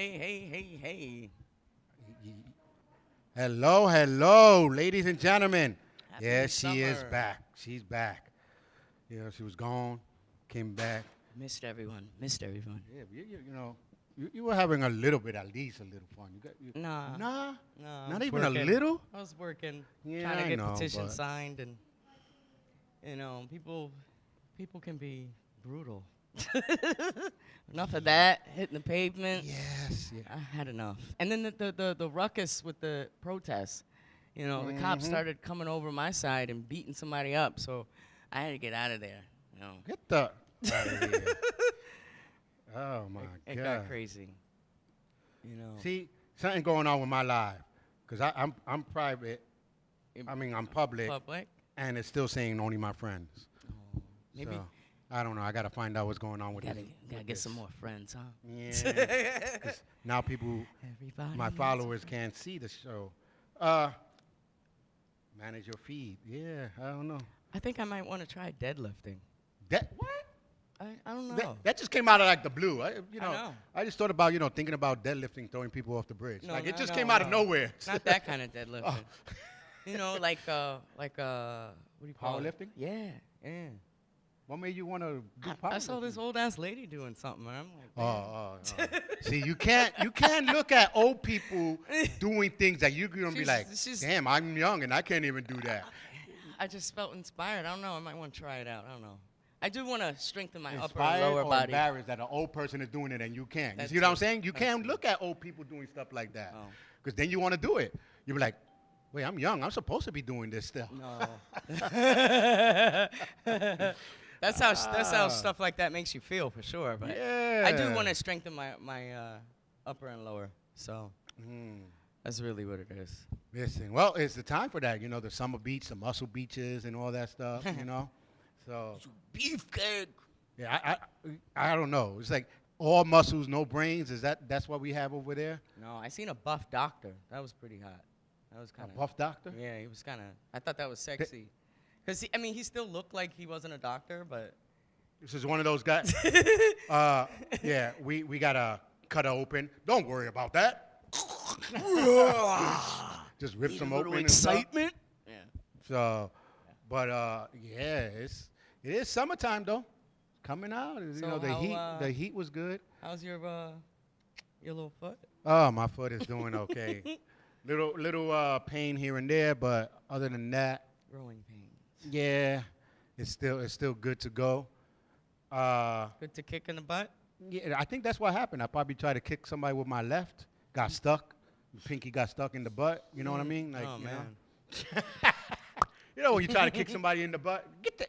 Hey. Hello, ladies and gentlemen. Happy She is summer. back. She's back. She was gone, came back. Missed everyone. Yeah, you were having a little bit, at least a little fun. Nah. Nah, No, I not was even working. a little. I was working, Yeah, trying to I get know, petitions but- signed, and people can be brutal. Enough of that. Hitting the pavement. Yes, yeah. I had enough. And then the ruckus with the protests. The cops Mhm. started coming over my side and beating somebody up. So I had to get out of there. Get the out of here. Oh my It God. got crazy. See, something going on with my life, cause I'm private. I'm public, Public. and it's still saying only my friends. Maybe So, I don't know. I gotta find out what's going on with gotta this. gotta get some more friends, huh? Yeah. 'Cause now people, Everybody. my needs followers can't see the show. Manage your feed. Yeah, I don't know. I think I might want to try deadlifting. What? I don't know. That just came out of like the blue. I know. I just thought about thinking about deadlifting, throwing people off the bridge. No, like it no, just no, came out of no. nowhere. Not that kind of deadlifting. Oh. Like what do you call Powerlifting? it? Yeah. What made you want to do I saw this powerlifting? old ass lady doing something, and I'm like, Oh. See, you can't look at old people doing things that you're gonna be like, she's- damn, I'm young and I can't even do that. I just felt inspired. I don't know. I might want to try it out. I don't know. I do want to strengthen my upper Inspired and lower or body. embarrassed that an old person is doing it and you can't. You That's see what I'm it. saying? You That's can't it. look at old people doing stuff like that. Oh. Because then you want to do it. You'll be like, wait, I'm young. I'm supposed to be doing this still. No. That's how stuff like that makes you feel for sure. But Yeah. I do want to strengthen my upper and lower. So Mm. that's really what it is. Listen, well, it's the time for that. The summer beach, the muscle beaches, and all that stuff. So Beefcake. yeah, I don't know. It's like all muscles, no brains. That's what we have over there? No, I seen a buff doctor. That was pretty hot. That was A kind of buff doctor? Yeah, he was kind of. I thought that was sexy. Cause he still looked like he wasn't a doctor, but This is one of those guys. Yeah, we gotta cut her open. Don't worry about that. Just rips them open. And stuff. Yeah. So, but yeah, it is summertime though. Coming out. So The heat was good. How's your little foot? Oh, my foot is doing okay. little pain here and there, but other than that, Growing pains. yeah, it's still good to go. Good to kick in the butt. Yeah, I think that's what happened. I probably tried to kick somebody with my left, got stuck. Pinky got stuck in the butt. You know what I mean? Like, Oh man. When you try to kick somebody in the butt, get that.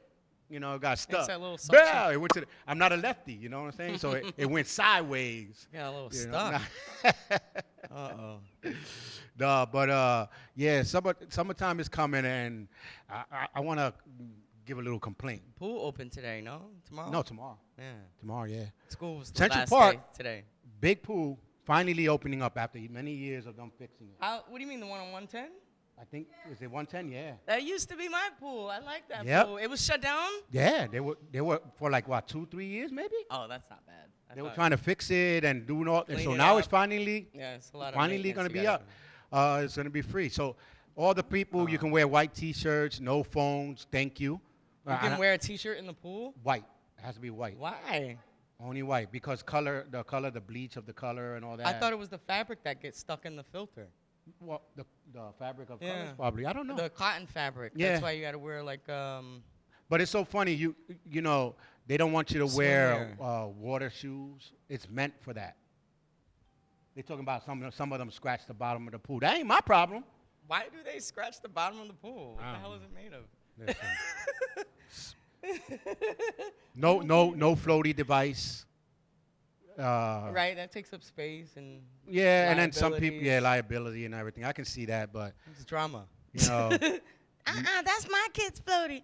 It got stuck. that little suction. Yeah, it went to. I'm not a lefty. You know what I'm saying? So it went sideways. Got a little you know? stuck. Uh-oh. No, but yeah, summertime is coming, and I want to give a little complaint. Pool open today, no? Tomorrow? No, tomorrow. Yeah. Tomorrow, yeah. School was the Central last Park. day today. Big pool finally opening up after many years of them fixing it. What do you mean, the one on 110? I think is it 110? Yeah. That used to be my pool. I like that Yep. pool. It was shut down? Yeah, they were for like what 2-3 years maybe. Oh, that's not bad. They were trying to fix it and doing all, and Clean so it now up. it's finally Yeah, it's a lot of finally maintenance going to you be gotta up. do. It's going to be free. So all the people, you can wear white T-shirts, no phones. Thank you. You can wear a T-shirt in the pool? White. It has to be white. Why? Only white because the bleach of the color and all that. I thought it was the fabric that gets stuck in the filter. Well, the fabric of Yeah. colors probably. I don't know. The cotton fabric. Yeah. That's why you got to wear like But it's so funny. You know they don't want you to wear Swimwear. water shoes. It's meant for that. They're talking about some of them scratch the bottom of the pool. That ain't my problem. Why do they scratch the bottom of the pool? What I the don't hell is it made of? Listen. No floaty device. Right, that takes up space and Yeah, and then some people, liabilities. liability and everything. I can see that, but It's drama. That's my kid's floaty.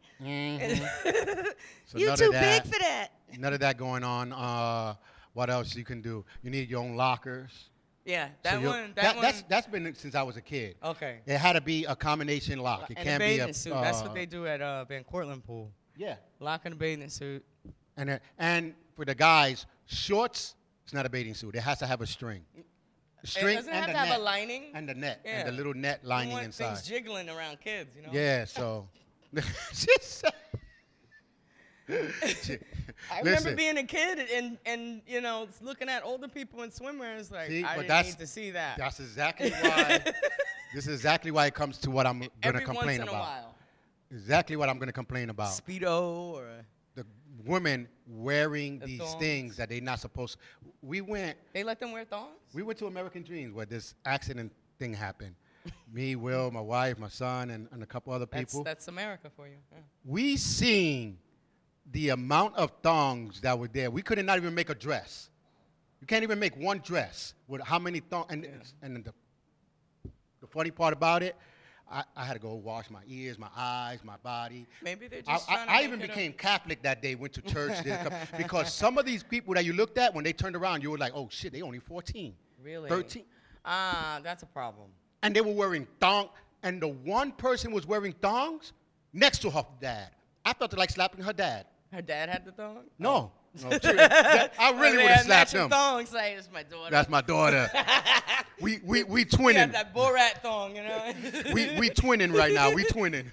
So You none too of that, big for that. None of that going on. What else you can do? You need your own lockers. Yeah, So that one. that's been since I was a kid. Okay. It had to be a combination lock. It And can't a be bathing a suit. That's what they do at Van Cortlandt Pool. Yeah, Lock in a bathing suit. and for the guys, shorts. It's not a bathing suit. It has to have a string. string doesn't and have the to have net. a lining. And the net. Yeah. And the little net You lining want inside. things jiggling around kids, you know? Yeah, so. She said- I remember Listen, being a kid and you know, looking at older people in swimwears like, See, I but didn't that's- need to see that. that's exactly why. This is exactly why it comes to what I'm going to Every complain once in about. a while. Exactly what I'm going to complain about. Speedo or The women wearing The these thongs. things that they're not supposed. We went they let them wear thongs? to American Dreams where this accident thing happened. Me, Will, my wife, my son, and a couple other people. That's America for you. Yeah. We seen the amount of thongs that were there. We couldn't not even make a dress. You can't even make one dress with how many thongs. And the funny part about it, I had to go wash my ears, my eyes, my body. Maybe they're just trying to I make even it became Catholic that day, went to church. Because some of these people that you looked at, when they turned around, you were like, oh, shit, they only 14, really 13. That's a problem. And they were wearing thongs. And the one person was wearing thongs next to her dad. I felt like slapping her dad. Her dad had the thong? No. No, I really would have slapped him. Thongs, like, it's my daughter. That's my daughter. we We twinning. had that Borat thong, you know? we twinning right now. We twinning.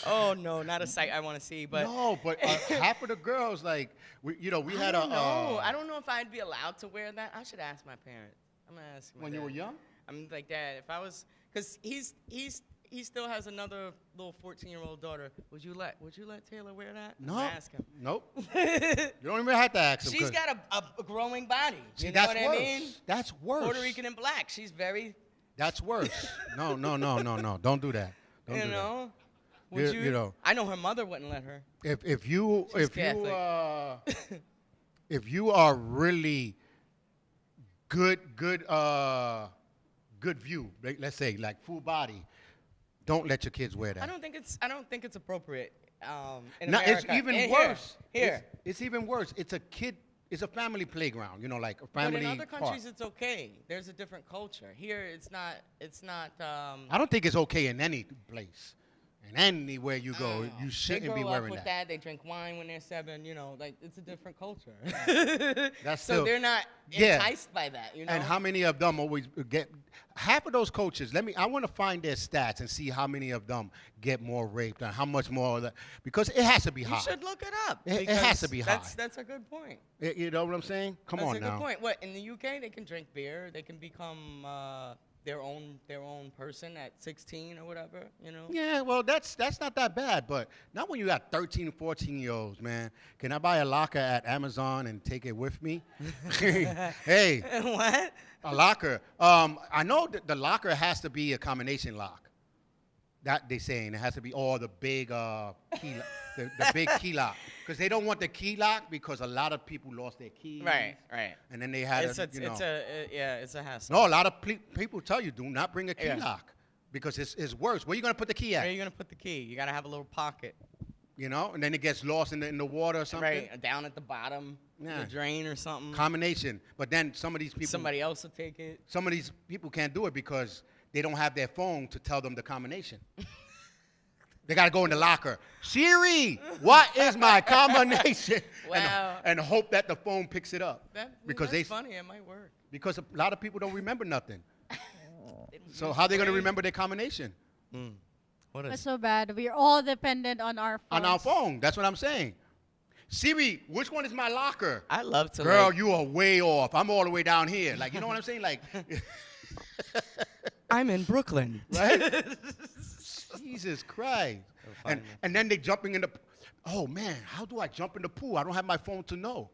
Oh, no, not a sight I want to see. But No, but half of the girls, like, we had I don't know if I'd be allowed to wear that. I should ask my parents. I'm going to ask my when dad. you were young? I'm like, Dad, if I was, because he still has another little 14-year-old daughter. Would you let Taylor wear that? No. Ask him. Nope. You don't even have to ask him. She's 'cause- got a growing body. See, You know that's what worse. I mean? That's worse. Puerto Rican and black. She's very, That's worse. No. Don't do that. Don't you do know. that. Would You know, I know her mother wouldn't let her. if you Catholic. if you are really good view, let's say like full body, don't let your kids wear that. I don't think it's appropriate. In No, America. it's even And worse. Here. It's even worse. It's a kid. It's a family playground. You know, like a But family in other countries, park. it's okay. There's a different culture. Here, it's not. I don't think it's okay in any place. And anywhere you go, you shouldn't they be grow wearing up with that. They drink wine when they're 7. You know, like it's a different culture. That's so still- they're not Yeah. enticed by that. You know. And how many of them always get? Half of those coaches. I want to find their stats and see how many of them get more raped and how much more of that, because it has to be You high. should look it up. It has to because be that's, high. That's a good point. You know what I'm saying? Come That's on a now. good point. What, in the UK they can drink beer, they can become their own person at 16 or whatever, you know? Yeah, well, that's not that bad, but not when you got 13, 14-year-olds, man. Can I buy a locker at Amazon and take it with me? Hey, What? a locker. I know that the locker has to be a combination lock. That they saying it has to be all the big key, the big key lock, because they don't want the key lock because a lot of people lost their keys. Right. And then they had It's a hassle. No, a lot of people tell you do not bring a key Yeah. lock because it's worse. Where you gonna put the key at? Where are you gonna put the key? You gotta have a little pocket. You know, and then it gets lost in the water or something. Right, down at the bottom, Yeah. the drain or something. Combination. But then some of these people, Somebody else will take it. some of these people can't do it because they don't have their phone to tell them the combination. They got to go in the locker. Siri, what is my combination? Wow. And hope that the phone picks it up. That's funny. It might work. Because a lot of people don't remember nothing. So how they going to remember their combination? What That's so bad. We're all dependent on our phones. On our phone. That's what I'm saying. Siri, which one is my locker? I love to. Girl, like, you are way off. I'm all the way down here. Like, you know what I'm saying? Like, I'm in Brooklyn. right? Jesus Christ. find And then they jumping in the, oh man, how do I jump in the pool? I don't have my phone to know.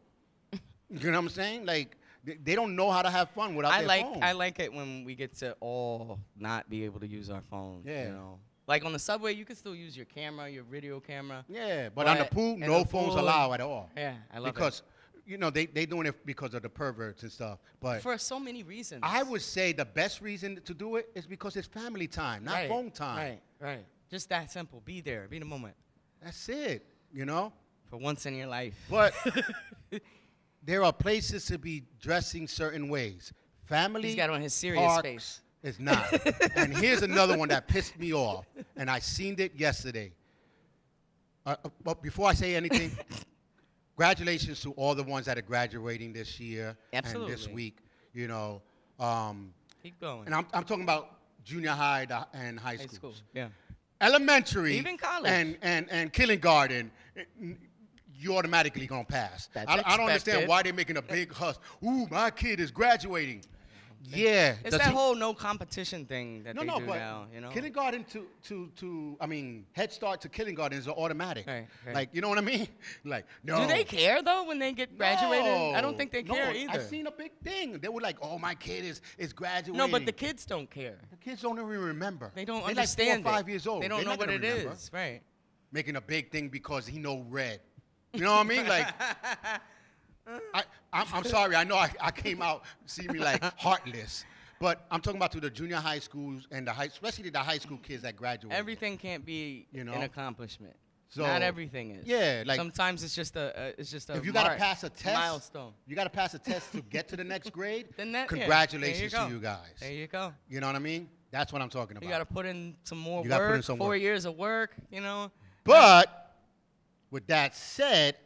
You know what I'm saying? Like, they don't know how to have fun without their phone. I like it when we get to all not be able to use our phone. Yeah. You know, like on the subway, you can still use your camera, your video camera. Yeah, but on the pool, in no the phones pool, allowed at all. Yeah, I love Because, you know, they doing it because of the perverts and stuff. But it. For so many reasons. I would say the best reason to do it is because it's family time, not phone time. Right. Just that simple. Be there. Be in the moment. That's it, you know? For once in your life. But there are places to be dressing certain ways. Family He's got on his serious parks face. is not. And here's another one that pissed me off, and I seen it yesterday. But before I say anything, congratulations to all the ones that are graduating this year and this Absolutely. week. You know, Keep going. and I'm talking about junior high and high High schools. school. Yeah. Elementary, Even college. and kindergarten, you automatically gonna pass. That's I don't understand expected. why they're making a big fuss. Ooh, my kid is graduating. Yeah, It's that whole no competition thing that no, they no, do but now, you know? kindergarten to I mean, Head Start to kindergarten is automatic. Right, right. Like, you know what I mean? Like, no. Do they care, though, when they get graduated? I don't think they No, care either. I've seen a big thing. They were like, oh, my kid is graduating. No, but the kids don't care. The kids don't even remember. They don't They're understand like 4 or it. 5 years old. They don't They're know not what gonna it remember. is. Right. Making a big thing because he know red. You know what I mean? Like, I'm sorry. I know I came out, see me like heartless. But I'm talking about to the junior high schools and especially the high school kids that graduate. Everything can't be You know? an accomplishment. So, Not everything is. yeah, like- sometimes it's just a If you got to mark, pass a test, milestone. you got to pass a test to get to the next grade. Then that, yeah, Congratulations there to you guys. There you go. You know what I mean? That's what I'm talking about. You got to put in some more You gotta put in work. some 4 work. years of work. You know. But with that said,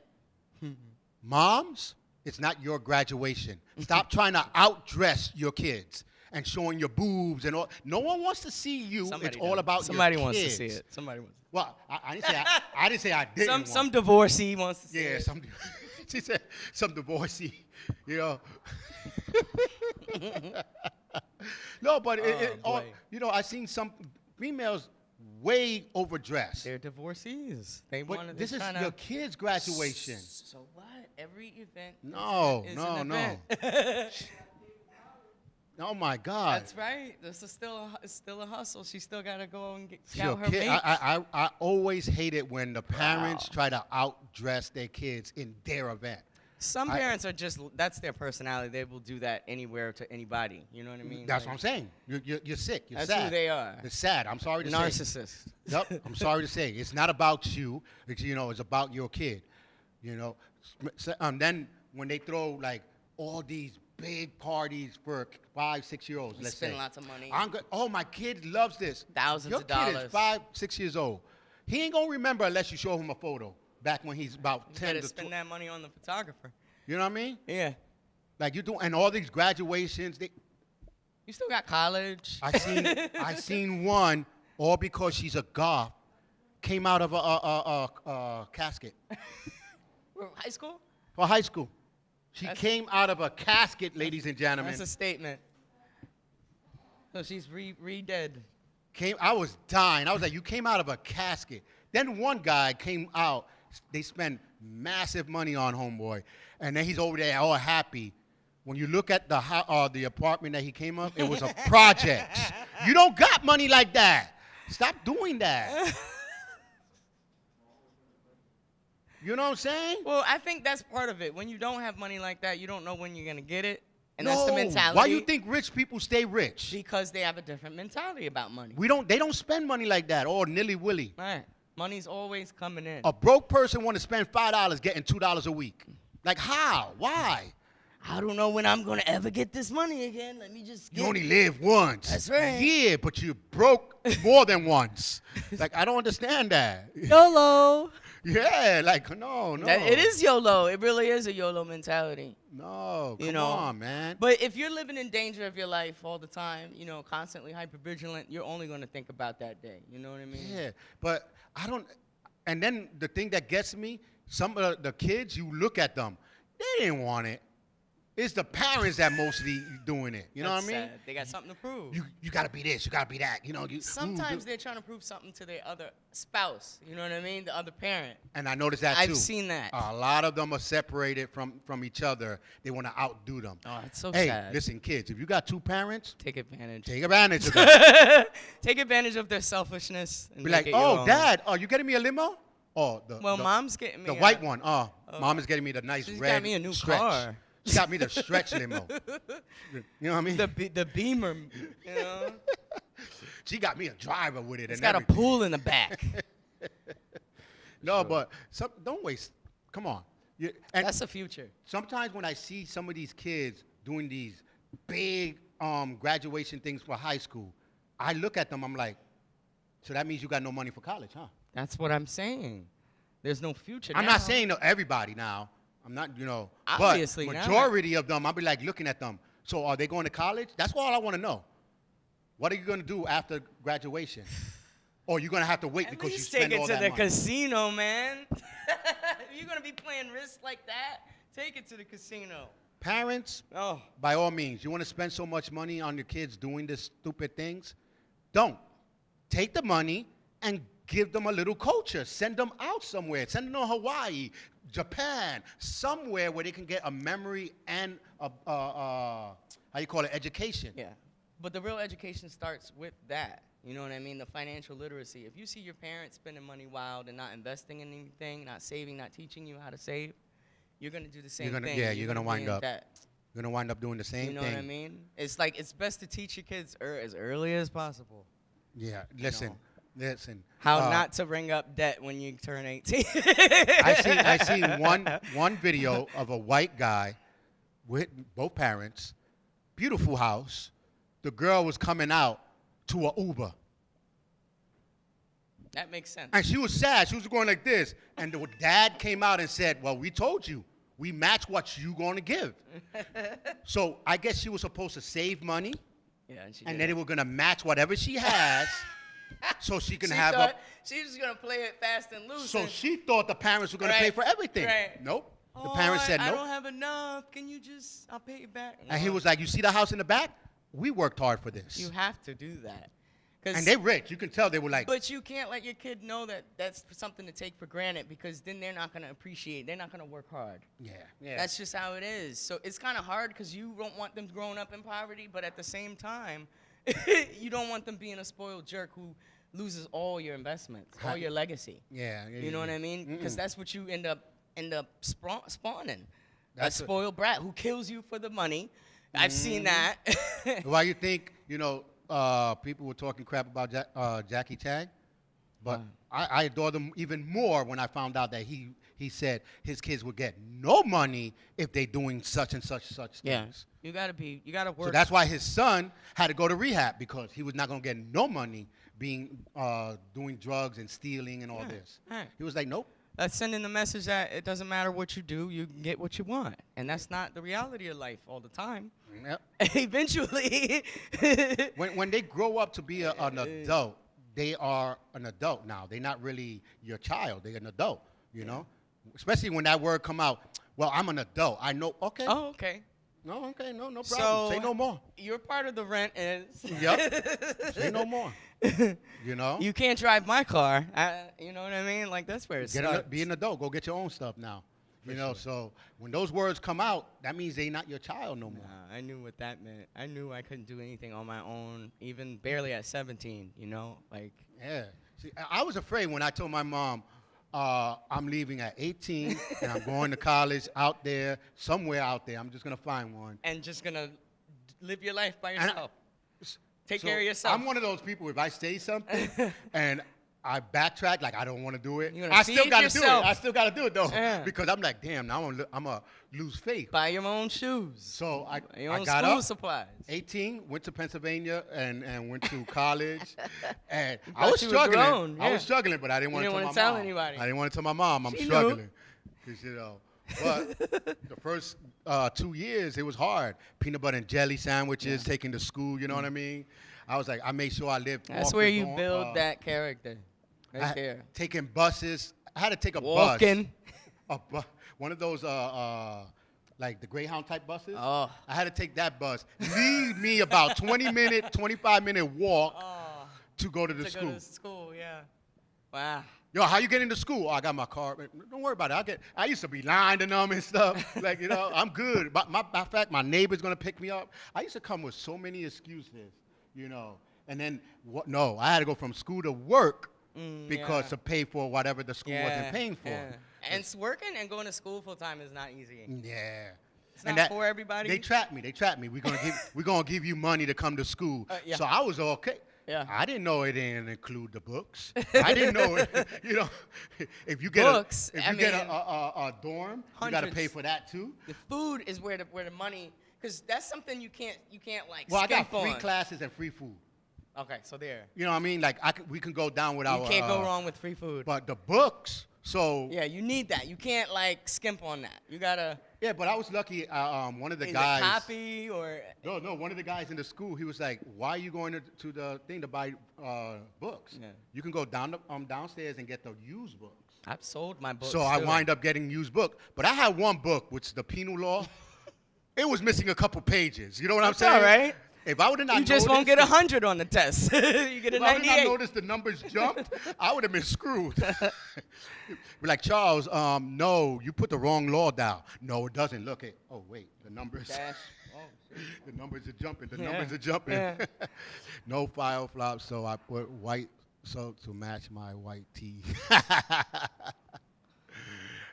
moms, it's not your graduation. Stop trying to outdress your kids and showing your boobs and all. No one wants to see you. Somebody it's all does. about Somebody your wants kids. to see it. Somebody wants. Well, I didn't say I didn't say I didn't. Some want. divorcee wants to see Yeah, it. some. She said some divorcee. You know. No, but boy. you know, I seen some females way overdressed. They're divorcees. They But wanted. this is trying your to. kid's graduation. So what? Every event. No, is no, an no. event. Oh my God. That's right. This is it's still a hustle. She still got to go and Your scout her kid, mates. I always hate it when the parents try to outdress their kids in their event. Some parents are just, that's their personality. They will do that anywhere to anybody. You know what I mean? That's Like, what I'm saying. You're sick. You're That's sad. who they are. It's sad. I'm sorry to say. Narcissist. Yep. I'm sorry to say. It's not about you. It's, you know, it's about your kid. You know. Then when they throw like all these big parties for 5, 6 year olds, let's Spend say. lots of money. Oh, my kid loves this. Thousands your of kid dollars. is 5, 6 years old. He ain't gonna remember unless you show him a photo back when he's about You 10 better to spend 12. that money on the photographer. You know what I mean? Yeah. Like you do, and all these graduations. You still got college. I seen one all because she's a goth, came out of a casket High school? for high school. She That's- came out of a casket, ladies and gentlemen. That's a statement. So she's re-dead. I was dying. I was like, you came out of a casket. Then one guy came out. They spent massive money on homeboy, and then he's over there all happy. When you look at the apartment that he came up, it was a project. You don't got money like that. Stop doing that. You know what I'm saying? Well, I think that's part of it. When you don't have money like that, you don't know when you're going to get it. And that's the No. mentality. Why you think rich people stay rich? Because they have a different mentality about money. They don't spend money like that, or nilly-willy. Right. Money's always coming in. A broke person want to spend $5 getting $2 a week. Like how? Why? I don't know when I'm going to ever get this money again. Let me just You only live once. That's right. Yeah, but you broke more than once. Like, I don't understand that. YOLO. Yeah, like, no. It is YOLO. It really is a YOLO mentality. No, come You know, on, man. But if you're living in danger of your life all the time, you know, constantly hypervigilant, you're only going to think about that day. You know what I mean? Yeah, but I don't. And then the thing that gets me, some of the kids, you look at them, they didn't want it. It's the parents that mostly doing it. You know what I That's mean? sad. They got something to prove. You gotta be this, you gotta be that. You know. Sometimes they're trying to prove something to their other spouse. You know what I mean? The other parent. And I noticed that too. I've seen that. A lot of them are separated from each other. They want to outdo them. Oh, it's so Hey, sad. listen, kids, if you got 2 parents, Take advantage. take advantage of them. Take advantage of their selfishness. And Be make like, it your oh, own. Dad, are you getting me a limo? Oh, Well, Mom's getting me the a- white one. Oh, Mom is getting me the nice She's red got me a new stretch. car. She got me the stretch limo. You know what I mean? The Beamer, you know? She got me a driver with it. It's and got a everything. pool in the back. No, but don't waste. Come on. And That's the future. sometimes when I see some of these kids doing these big graduation things for high school, I look at them, I'm like, so that means you got no money for college, huh? That's what I'm saying. There's no future I'm now. not saying to everybody now. I'm not, you know. Obviously, but not. majority of them, I'll be like looking at them. So are they going to college? That's all I want to know. What are you going to do after graduation? Or you're going to have to wait At because you least spend take all it to that the money. casino, man. If you're gonna be playing risk like that, take it to the casino. Parents, Oh, by all means, you want to spend so much money on your kids doing this stupid things? Don't. Take the money and give them a little culture. Send them out somewhere. Send them to Hawaii, Japan, somewhere where they can get a memory and how you call it, education. yeah. But the real education starts with that. You know what I mean? The financial literacy. If you see your parents spending money wild and not investing in anything, not saving, not teaching you how to save, you're gonna do the same thing. Yeah, you're gonna be wind in up. debt. You're gonna wind up doing the same You know thing. what I mean? It's like it's best to teach your kids as early as possible Yeah, listen, know. listen. how not to ring up debt when you turn 18. I seen one video of a white guy with both parents, beautiful house. The girl was coming out to a Uber, That makes sense. and she was sad. She was going like this, and the dad came out and said, "Well, we told you, we match what you going to give." So I guess she was supposed to save money, Yeah, and she and did then it. they were gonna match whatever she has, so she can She have thought a. she was gonna play it fast and loose. So and, she thought the parents were gonna pay Right, for everything. right. Nope. The "Oh, parents said I nope. don't have enough. Can you just? I'll pay you back. And he No, was like, "You see the house in the back? We worked hard for this." You have to do that. 'Cause- And they rich. You can tell they were like, But you can't let your kid know that that's something to take for granted because then they're not gonna appreciate. They're not gonna work hard. yeah. That's just how it is. So it's kind of hard because you don't want them growing up in poverty, but at the same time, you don't want them being a spoiled jerk who loses all your investments, all your legacy. Yeah. You know what I mean? Because that's what you end up spawning. That's a a- spoiled brat who kills you for the money. I've seen that. Why you think, people were talking crap about Jackie Chan? But I adore them even more when I found out that he said his kids would get no money if they doing such and such Yeah, things. you gotta work. So that's why his son had to go to rehab because he was not going to get no money doing drugs and stealing and all this. right. He was like, nope. That's sending the message that it doesn't matter what you do, you can get what you want. And that's not the reality of life all the time. Yep. Eventually. When they grow up to be an adult, they are an adult now. They're not really your child. They're an adult, you know? Especially when that word come out, well, I'm an adult. I know, okay. Oh, okay. No, okay, no problem. So Say no more. You're part of the rent is. Yep. Say no more. You know? You can't drive my car. You know what I mean? Like that's where it starts. Be an adult. Go get your own stuff now. You know, so when those words come out, that means they're not your child no more. Nah, I knew what that meant. I knew I couldn't do anything on my own, even barely at 17, you know? Like, Yeah. See, I was afraid when I told my mom, I'm leaving at 18 and I'm going to college out there, somewhere out there. I'm just going to find one. and just gonna live your life by And I- yourself. Take So care of yourself. I'm one of those people, if I say something and I backtrack, like I don't want to do it, You're gonna I still feed got to do it. yourself. I still got to do it, though. Yeah. Because I'm like, damn, now I'm going to lose faith. Buy your own shoes. So I Your I own got school up, supplies. 18, went to Pennsylvania and went to college. And I thought was you were struggling. grown, I yeah. was struggling, but I didn't You want to didn't tell my wanna tell mom. anybody. I didn't want to tell my mom I'm She knew. struggling. 'Cause, but the first 2 years, it was hard. Peanut butter and jelly sandwiches, taking to school, you know what I mean? I was like, I made sure I lived That's off where the you dorm, build that character. Right I- there. Taking buses. I had to take a Walking. bus. One of those, like the Greyhound type buses. Oh. I had to take that bus. Lead me about 20-minute, 25-minute walk Oh, to go to the to school. go to school, yeah. Wow. Yo, how you getting to school? Oh, I got my car. Don't worry about it. I used to be lying to them and stuff. Like, I'm good. Matter of fact, my neighbor's going to pick me up. I used to come with so many excuses, And then, no, I had to go from school to work because yeah. to pay for whatever the school wasn't paying for. Yeah. And working and going to school full time is not easy. Yeah. It's not for everybody. They trapped me. We're gonna give you money to come to school. Yeah. So I was okay. Yeah. I didn't know it didn't include the books. I didn't know it. If you get Books, a dorm, you got to pay hundreds. for that too. The food is where the money, because that's something you can't like Well, I got skimp free on. classes and free food. Okay, so there. You know what I mean? Like we can go down with You our. can't go wrong with free food. But the books, So Yeah, you need that. You can't like skimp on that. You gotta yeah, but I was lucky. One of the either guys. copy or No. One of the guys in the school, he was like, "Why are you going to the thing to buy books? Yeah. You can go downstairs and get the used books." I've sold my books. So I too. wind up getting used book, but I had one book, which is the penal law. It was missing a couple pages. You know what I'm That's saying? all right. If I would have not You just won't noticed- get 100 on the test. You get a If I would have not 98. noticed the numbers jumped, I would have been screwed. We're like, Charles, no, you put the wrong law down. No, it doesn't. Look at, oh, wait, the numbers. Dash. Oh, The numbers are jumping. The Yeah. numbers are jumping. Yeah. No file flop, so I put white soap to match my white tee.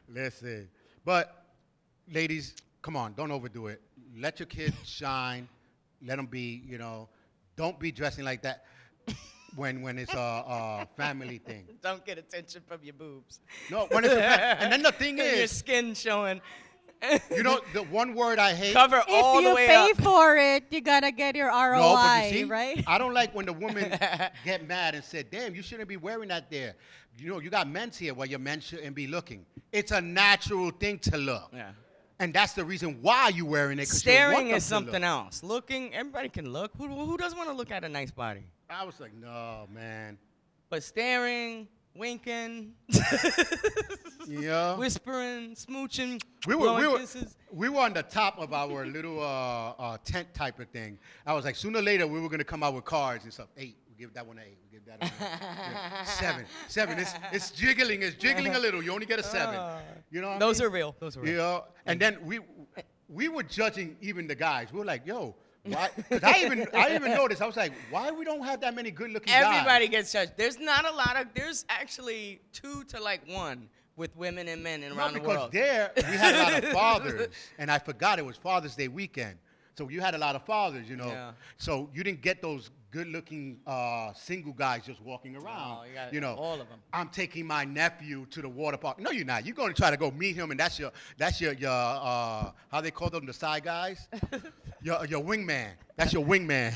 Listen, but ladies, come on, don't overdo it. Let your kids shine. Let them be, don't be dressing like that when it's a family thing. Don't get attention from your boobs. No, when it's and then the thing Your is, skin showing. the one word I hate. Cover all If the you way pay up. for it, you gotta get your ROI, No, but you see, right? I don't like when the women get mad and say, damn, you shouldn't be wearing that there. You got men's here where your men shouldn't be looking. It's a natural thing to look. Yeah. And that's the reason why you're wearing it. 'Cause you Staring want them is to something look. else. Looking, everybody can look. Who doesn't want to look at a nice body? I was like, no, man. But staring, winking, Yeah. whispering, smooching, We blowing were kisses. we were on the top of our little tent type of thing. I was like, sooner or later we were gonna come out with cards and stuff. 8, we give that one an 8. We give that one an 8. 7. It's jiggling. It's jiggling a little. You only get a 7. You know what I Those mean? are real. Those are real. You know, and then we were judging even the guys. We were like, yo, why? Because I even noticed. I was like, why we don't have that many good-looking guys? Everybody gets judged. There's not a lot of. There's actually 2 to like 1 with women and men No, around the because world. there we had a lot of fathers, and I forgot it was Father's Day weekend. So you had a lot of fathers, Yeah. So you didn't get those good-looking single guys just walking around. No, you got all of them. I'm taking my nephew to the water park. No, you're not. You're going to try to go meet him, and that's your how they call them, the side guys? your wingman. That's your wingman.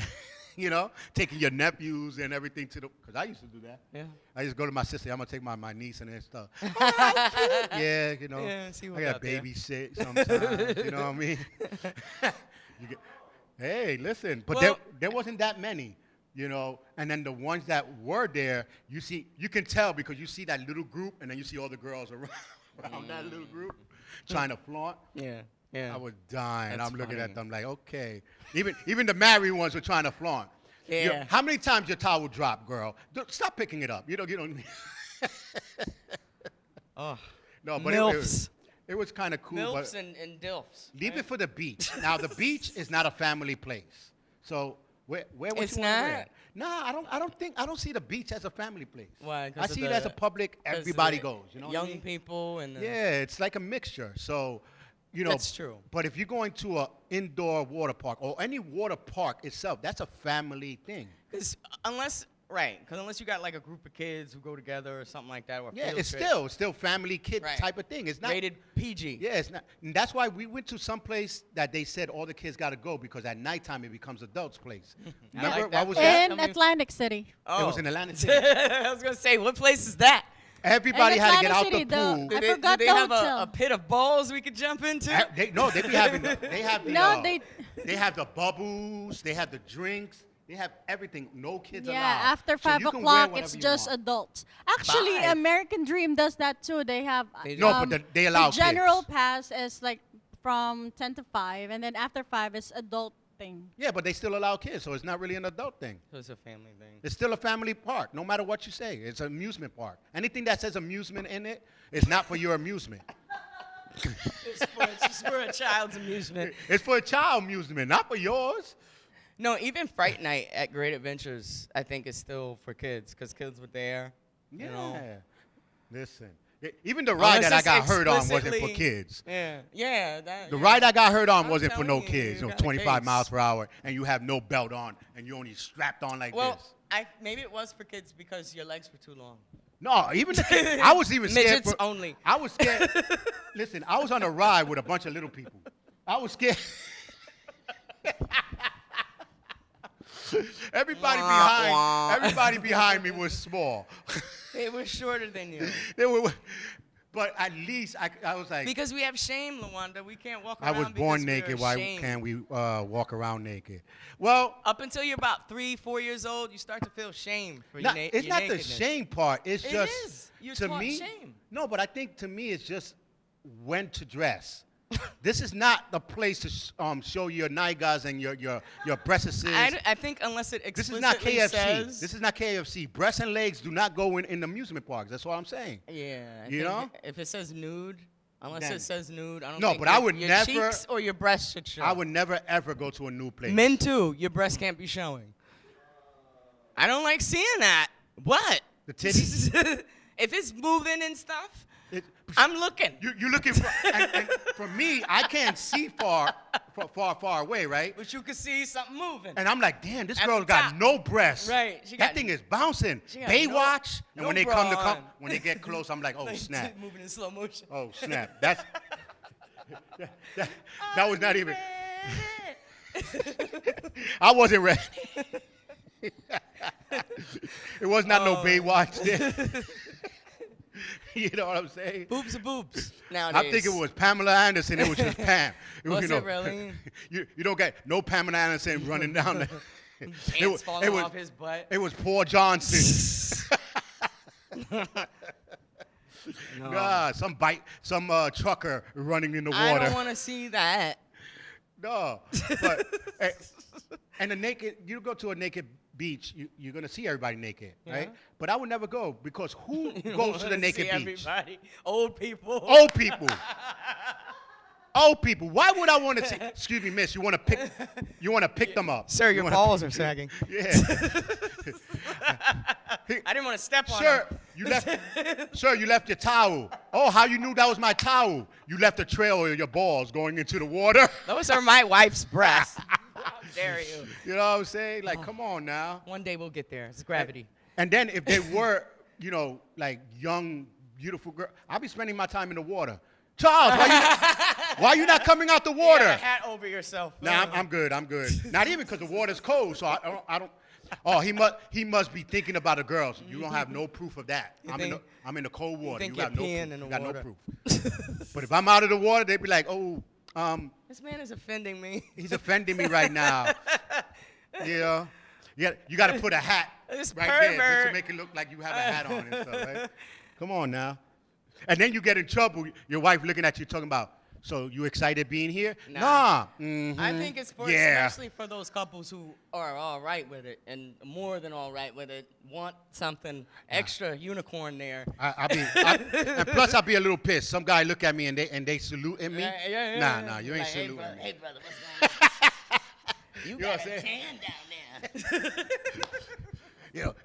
Taking your nephews and everything to the, because I used to do that. Yeah. I used to go to my sister. I'm gonna take my niece and that stuff. Oh, how cute. Yeah, Yeah, see I what's got out there. babysit sometimes. You know what I mean? Hey, listen, but Well- there wasn't that many. And then the ones that were there, you can tell because you see that little group, and then you see all the girls around that little group trying to flaunt. Yeah. Yeah. I was dying. That's I'm looking funny. at them like, okay. Even the married ones were trying to flaunt. Yeah. How many times your towel dropped, girl? Stop picking it up. You don't. Oh. No, but Milfs. it was kind of cool. Milfs But and dilfs. leave right? it for the beach. Now the beach is not a family place. So where would It's you want to wear not? it? Nah, I don't see the beach as a family place. Why? 'Cause I of see it as a the- public. 'cause of Everybody the goes. You know. Young what I mean? people and the, Yeah, it's like a mixture. So, That's true. But if you're going to an indoor water park or any water park itself, that's a family thing. Because unless you got like a group of kids who go together or something like that, or a Yeah, field it's trip, still family kid Right. type of thing. It's not rated PG. Yeah, it's not. And that's why we went to some place that they said all the kids got to go because at nighttime it becomes adults' place. I Remember like that. what was that? In Atlantic City. Oh. It was in Atlantic City. I was gonna say, what place is that? Everybody In had to get Atlantic out City, the though. pool. I Do forgot they the have hotel. a pit of balls we could jump into? They be having they have the No, they- they have the bubbles, they have the drinks, they have everything. No kids Yeah, allowed. after So 5 you can wear o'clock, whatever it's you just want. adults. Actually, 5? American Dream does that too. They have They do? No, but they allow the general kids. pass is like from 10 to 5, and then after 5 is adult thing. Yeah, but they still allow kids, so it's not really an adult thing. So it's a family thing. It's still a family park, no matter what you say. It's an amusement park. Anything that says amusement in it is not for your amusement. It's just for a child's amusement. It's for a child amusement, not for yours. No, even Fright Night at Great Adventures, I think, is still for kids because kids were there. Yeah. You know? Listen, even the ride Unless that I it's got hurt on wasn't for explicitly- kids. Yeah, yeah. That, The yeah. ride I got hurt on I'm wasn't for no telling you, kids. you You know, got a 25 case. miles per hour, and you have no belt on, and you only strapped on like Well, this. maybe it was for kids because your legs were too long. No, even the kids, I was even scared. Midgets only. I was scared. Listen, I was on a ride with a bunch of little people. I was scared. Everybody behind me was small. They were shorter than you. They were, But at least I was like, Because we have shame, Lawanda. We can't walk I around was born because we're naked. Why ashamed. can't we walk around naked? Well, Up until you're about 3, 4 years old, you start to feel shame for it's your not the nakedness. shame part. It's It just is. You're to taught me. shame. No, but I think to me it's just when to dress. This is not the place to show your niggas and your breasts. I think unless it This is explicitly not KFC. says. This is not KFC. Breasts and legs do not go in amusement parks. That's all I'm saying. Yeah. I You think know? if it says nude, unless Then- it says nude, I don't No, think but I would your never- cheeks or your breasts should show. I would never ever go to a new place. Men too, your breasts can't be showing. I don't like seeing that. What? The titties. If it's moving and stuff, It- I'm looking. You're looking for, and for me, I can't see far away, right? But you can see something moving. And I'm like, damn, this At girl the got top. no breasts. Right, she That got- thing is bouncing. she got Baywatch. no And when they bra on. when they get close, I'm like, oh snap. Moving in slow motion. Oh snap. That was not even. I wasn't ready. It was not no Baywatch there. You know what I'm saying? Boobs are boobs nowadays. I'm thinking it was Pamela Anderson. It was just Pam. Was it really? You don't get no Pamela Anderson running down the. Pants falling off his butt. It was Paul Johnson. No. God, some trucker running in the I water. don't want to see that. No, but and the naked. You go to a naked beach, you're gonna see everybody naked, right? Yeah. But I would never go because who You don't goes to the wanna naked see beach? Everybody, old people. Old people. Old people. Why would I want to see? Excuse me, miss. You want to pick? You want to pick them up? Sir, You your wanna balls pick- are sagging. Yeah. I didn't want to step on Sir, them. you left. Sir, you left your towel. Oh, how you knew that was my towel? You left a trail of your balls going into the water. Those are my wife's breasts. How dare you? You know what I'm saying? Like, come on now. One day we'll get there. It's gravity. And then if they were, like young, beautiful girl, I'll be spending my time in the water. Charles, why you not coming out the water? You got a hat over yourself. Nah, I'm good. I'm good. Not even because the water's cold, so I don't. Oh, he must be thinking about the girls. You don't have no proof of that. I'm in the cold water. think You got you're no peeing proof. in the You got no water. proof. But if I'm out of the water, they'd be like, oh, This man is offending me. he's offending me right now. You know, you got to put a hat This right there just to pervert. make it look like you have a hat on and stuff. Right? Come on now. And then you get in trouble. Your wife looking at you talking about, so you excited being here? Nah. Mhm. I think it's for Yeah. especially for those couples who are all right with it and more than all right with it, want something extra unicorn there. And plus I'll be a little pissed. Some guy look at me and they saluting me. Yeah. Nah, you ain't Like, saluting me. Hey, brother, what's going on? You know what got I'm a saying? tan down there.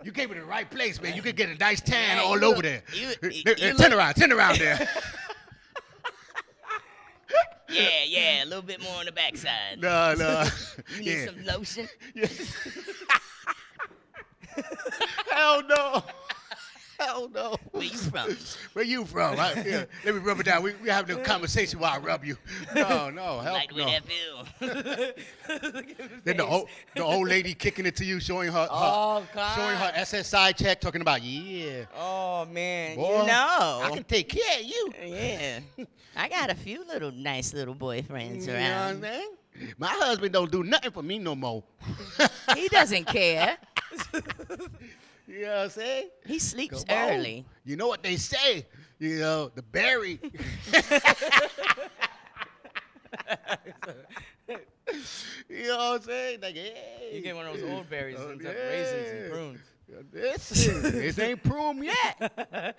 You came to the right place, man. You could get a nice tan Hey, all you over look- there. you Turn around there. Yeah, a little bit more on the backside. No. You need Yeah. some lotion? Hell no. Hell no. Where you from? Where you from? Let me rub it down. We having a conversation while I rub you. No, hell Like the no. way that feel. Then the old lady kicking it to you, showing her Oh, God. showing her SSI check, talking about Oh, man. boy, You know. I can take care of you. Yeah. I got a few nice little boyfriends You know what around. I'm saying? My husband don't do nothing for me no more. He doesn't care. You know what I'm saying? He sleeps Come on. early. You know what they say? The berry. You know what I'm saying? Like, hey. You get one of those old berries and yeah. raisins and prunes. This ain't prune yet.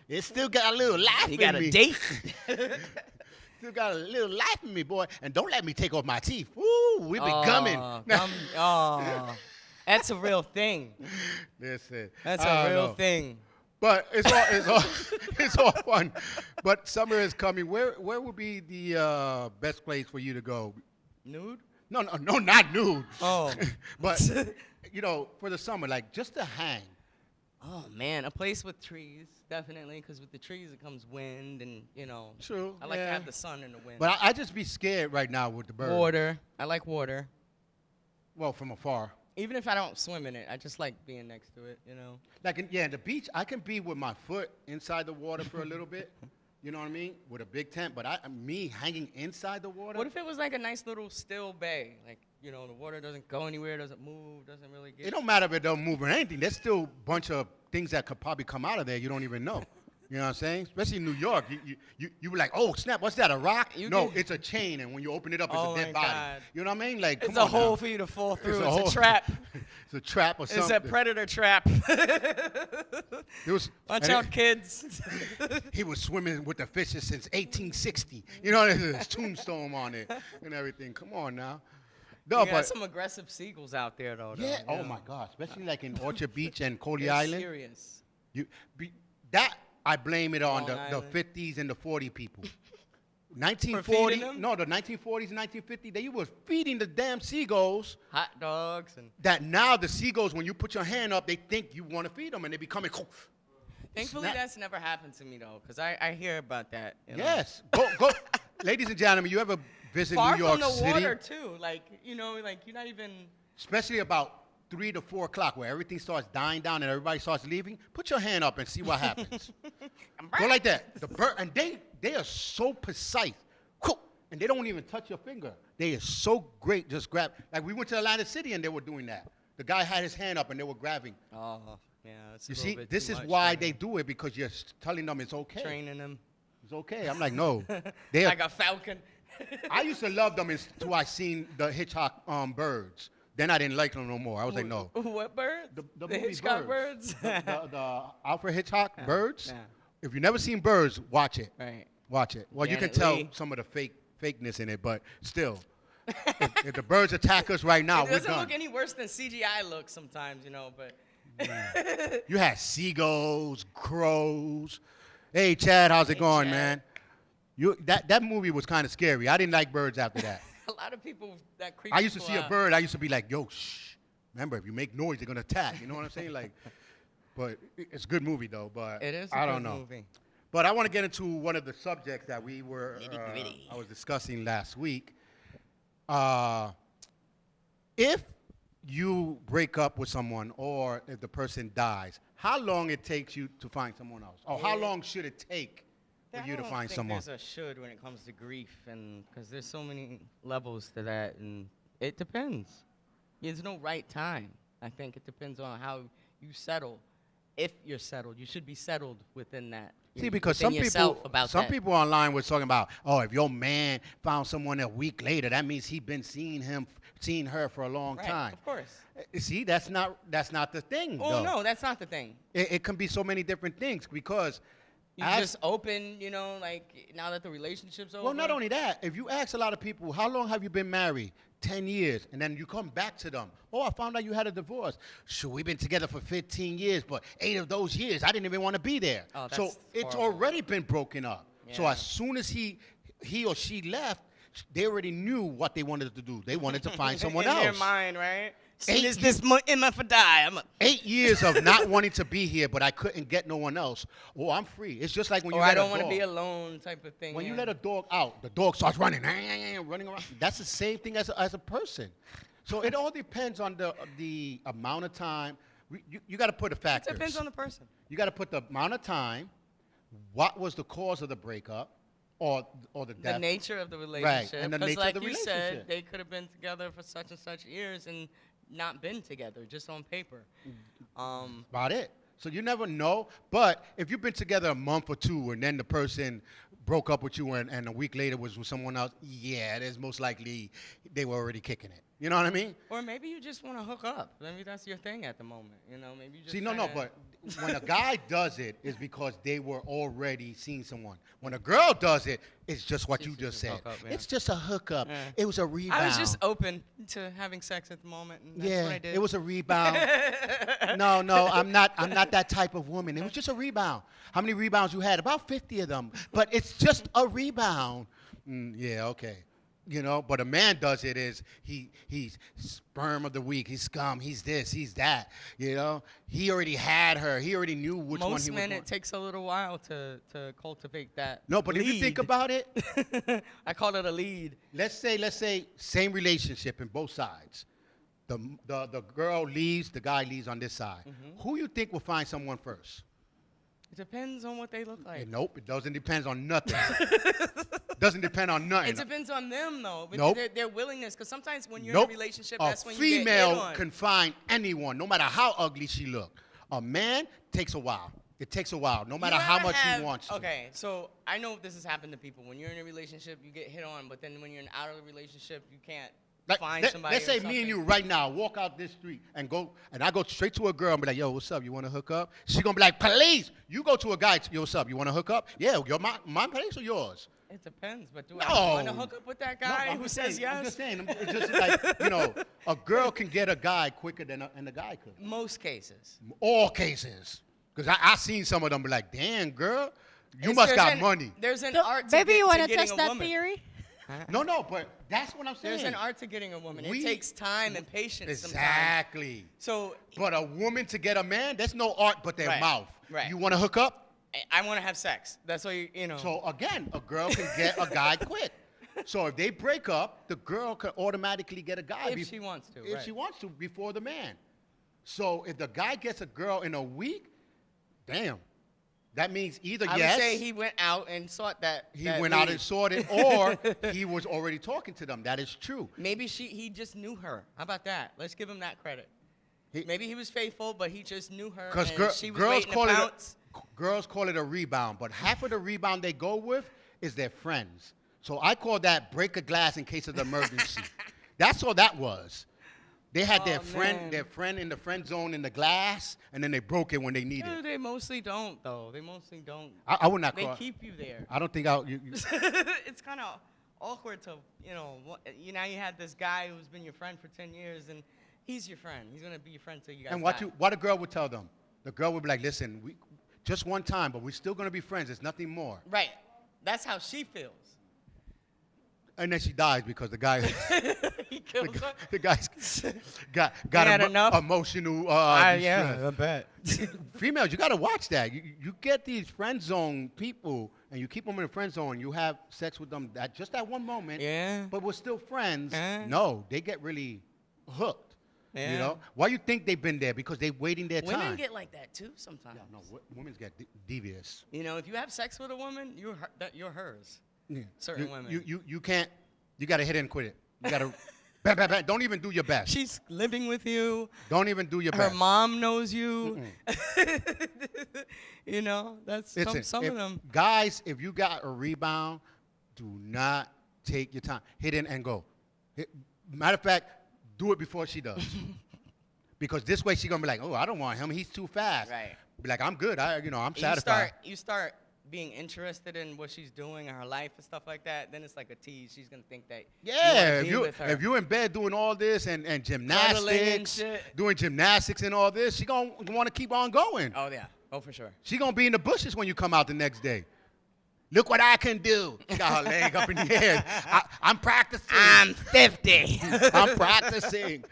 It still got a little life You in got me. a date? Still got a little life in me, boy. And don't let me take off my teeth. Woo, we be gumming. Oh, that's a real thing. Listen, That's I a don't real know. thing. But it's all fun. But summer is coming. Where would be the best place for you to go? Nude? No, not nude. Oh. But for the summer, like just to hang. Oh, man, a place with trees, definitely, because with the trees it comes wind and, True. I like to yeah. have the sun and the wind. But I just be scared right now with the birds. Water. I like water. Well, from afar. Even if I don't swim in it, I just like being next to it, Like, the beach, I can be with my foot inside the water for a little bit. You know what I mean? With a big tent, but me hanging inside the water. What if it was like a nice little still bay? Like, you know, the water doesn't go anywhere, doesn't move, doesn't really get... It don't matter if it don't move or anything. There's still a bunch of things that could probably come out of there you don't even know. You know what I'm saying? Especially in New York. You were like, oh, snap, what's that, a rock? No, it's a chain, and when you open it up, it's a dead body. God. You know what I mean? Like, it's a hole for you to fall through. It's a trap. It's a trap or something. It's a predator trap. Watch out, kids. He was swimming with the fishes since 1860. You know, there's a tombstone on it and everything. Come on now. No, you got some aggressive seagulls out there, though. Yeah. Oh, my God. Especially like in Orchard Beach and Coley Island. Serious. I blame it on the 50s and the 40 people. 1940, no, the 1940s and 1950s, they were feeding the damn seagulls. Hot dogs. That now the seagulls, when you put your hand up, they think you want to feed them, and they become... Thankfully, that's never happened to me, though, because I hear about that. Yes. Go. Ladies and gentlemen, you ever visit New York City? Far from the water, too. Like, you know, like, you're not even... Especially about 3 to 4 o'clock, where everything starts dying down and everybody starts leaving, put your hand up and see what happens. Go like that. The bird, and they are so precise. And they don't even touch your finger. They are so great. Just grab. Like we went to Atlantic City and they were doing that. The guy had his hand up and they were grabbing. Oh, yeah. You see, this is why they do it, because you're telling them it's okay. Training them. It's okay. I'm like, no. Like a falcon. I used to love them until I seen the Hitchcock birds. Then I didn't like them no more. I was like, no. What birds? The Hitchcock birds? the Alfred Hitchcock birds. Yeah. If you've never seen birds, watch it. Right. Watch it. Well, you can Janet tell Leigh. some of the fakeness in it, but still. if the birds attack us right now, we're done. It doesn't look any worse than CGI looks sometimes, you know, but... You had seagulls, crows. Hey, Chad, how's it going, man? That movie was kind of scary. I didn't like birds after that. A lot of people that creep. I used to see a bird. I used to be like, yo, shh. Remember, if you make noise, they're going to attack. You know what I'm saying? Like, but it's a good movie, though. But it is I don't know. Movie. But I want to get into one of the subjects that we were I was discussing last week. If you break up with someone or if the person dies, how long it takes you to find someone else? Or how long should it take for you to find someone? There's a should when it comes to grief, and because there's so many levels to that, and it depends. There's no right time. I think it depends on how you settle. If you're settled, you should be settled within that. See, because some people online were talking about, oh, if your man found someone a week later, that means he'd been seeing her for a long time. Of course. See, that's not the thing. Oh, no, that's not the thing. It can be so many different things because you just open, you know, like now that the relationship's over. Well, not only that, if you ask a lot of people, how long have you been married? 10 years, and then you come back to them. Oh, I found out you had a divorce. Sure, we've been together for 15 years, but 8 of those years, I didn't even want to be there. Oh, that's so it's already been broken up. Yeah. So as soon as he or she left, they already knew what they wanted to do. They wanted to find someone else. In their mind, right? Soon as this Emma for die, 8 years of not wanting to be here, but I couldn't get no one else. Oh, I'm free. It's just like when you let a dog. I don't want to be alone type of thing. When you let a dog out, the dog starts running around. That's the same thing as a person. So it all depends on the amount of time. You got to put a factor. It depends on the person. You got to put the amount of time, what was the cause of the breakup, or the death. The nature of the relationship. Right, and the nature like of the you relationship. said, they could have been together for such and such years and not been together, just on paper. About it. So you never know. But if you've been together a month or two and then the person broke up with you and a week later was with someone else, yeah, there's most likely they were already kicking it. You know what I mean? Or maybe you just want to hook up. Maybe that's your thing at the moment. You know, maybe you just See, no, but when a guy does it, it's because they were already seeing someone. When a girl does it, it's just what you just said. It's just a hookup. Yeah. It was a rebound. I was just open to having sex at the moment, and that's what I did. It was a rebound. No, I'm not that type of woman. It was just a rebound. How many rebounds you had? About 50 of them. But it's just a rebound. Yeah, okay. You know, but a man does it is he's sperm of the week, he's scum, he's this, he's that. You know, he already had her, he already knew which one he was. Most men, it takes a little while to cultivate that. No, but if you think about it, I call it a lead. Let's say same relationship in both sides. The girl leaves, the guy leaves on this side. Mm-hmm. Who you think will find someone first? It depends on what they look like. Nope, it doesn't depend on nothing. Doesn't depend on nothing. It depends on them, though. Nope. Their willingness. Because sometimes when you're Nope. in a relationship, A that's when you get hit female on. can find anyone, no matter how ugly she look. A man takes a while. It takes a while, no matter how much he wants to. Okay, so I know this has happened to people. When you're in a relationship, you get hit on, but then when you're out of a relationship, you can't find somebody. Let's or say me and you something. right now walk out this street and I go straight to a girl and be like, yo, what's up? You want to hook up? She's going to be like, police. You go to a guy, yo, what's up? You want to hook up? Yeah, you're my place or yours? It depends, but do No. I want to hook up with that No, guy I'm who just says saying, yes? I'm just saying. It's just like, a girl can get a guy quicker than a guy could. Most cases. All cases. Because I seen some of them be like, damn, girl, you It's- must there's got an- money. There's an So, art to baby, get, you to want to getting test a that woman. theory? No, but that's what I'm saying. There's an art to getting a woman. We- It takes time and patience sometimes. Exactly. So But a woman to get a man, there's no art but their Right, mouth. right. You want to hook up? I want to have sex. That's what you know. So again, a girl can get a guy quick. So if they break up, the girl can automatically get a guy If she wants to, If right. she wants to, before the man. So if the guy gets a girl in a week, damn, that means either I yes, would say he went out and sought that. he that went out lead. and sought it, or he was already talking to them. That is true. Maybe he just knew her. How about that? Let's give him that credit. He- Maybe he was faithful, but he just knew her. Because and she was girls waiting call to it pounce. girls call it a rebound, but half of the rebound they go with is their friends. So I call that break a glass in case of the emergency. That's all that was. They had their Oh, man. friend in the friend zone in the glass, and then they broke it when they needed No, it. they mostly don't, though. They mostly don't. I would not They call. keep you there. I don't think I'll. It's kind of awkward to, now you had this guy who's been your friend for 10 years, and he's your friend. He's going to be your friend till you guys And die. what a girl would tell them. The girl would be like, "Listen, we just one time, but we're still gonna be friends. There's nothing more." Right. That's how she feels. And then she dies because the guy. He kills her. The guy's got had enough? emotional Yeah, distress. I bet. Females, you got to watch that. You get these friend zone people, and you keep them in the friend zone. You have sex with them at just that one moment. Yeah. But we're still friends. Yeah. No, they get really hooked. Yeah. You know why you think they've been there? Because they're waiting their Women time. get like that too sometimes. Yeah, no, women get devious. If you have sex with a woman, you're hers. Yeah. Certain women. You can't. You got to hit it and quit it. You got to. Bam, bam, bam. Don't even do your best. She's living with you. Don't even do your Her best. mom knows you. That's Listen, some if of them. Guys, if you got a rebound, do not take your time. Hit it and go. Matter of fact, do it before she does. Because this way she's going to be like, oh, I don't want him. He's too fast. Right. Be like, I'm good. I'm You satisfied. start being interested in what she's doing in her life and stuff like that. Then it's like a tease. She's gonna think that. Yeah, you wanna be with her. if you're in bed doing all this and gymnastics, shit. doing gymnastics and all this, she going to want to keep on going. Oh yeah. Oh for sure. She going to be in the bushes when you come out the next day. Look what I can do. She got her leg up in the air. I'm practicing. I'm 50. I'm practicing.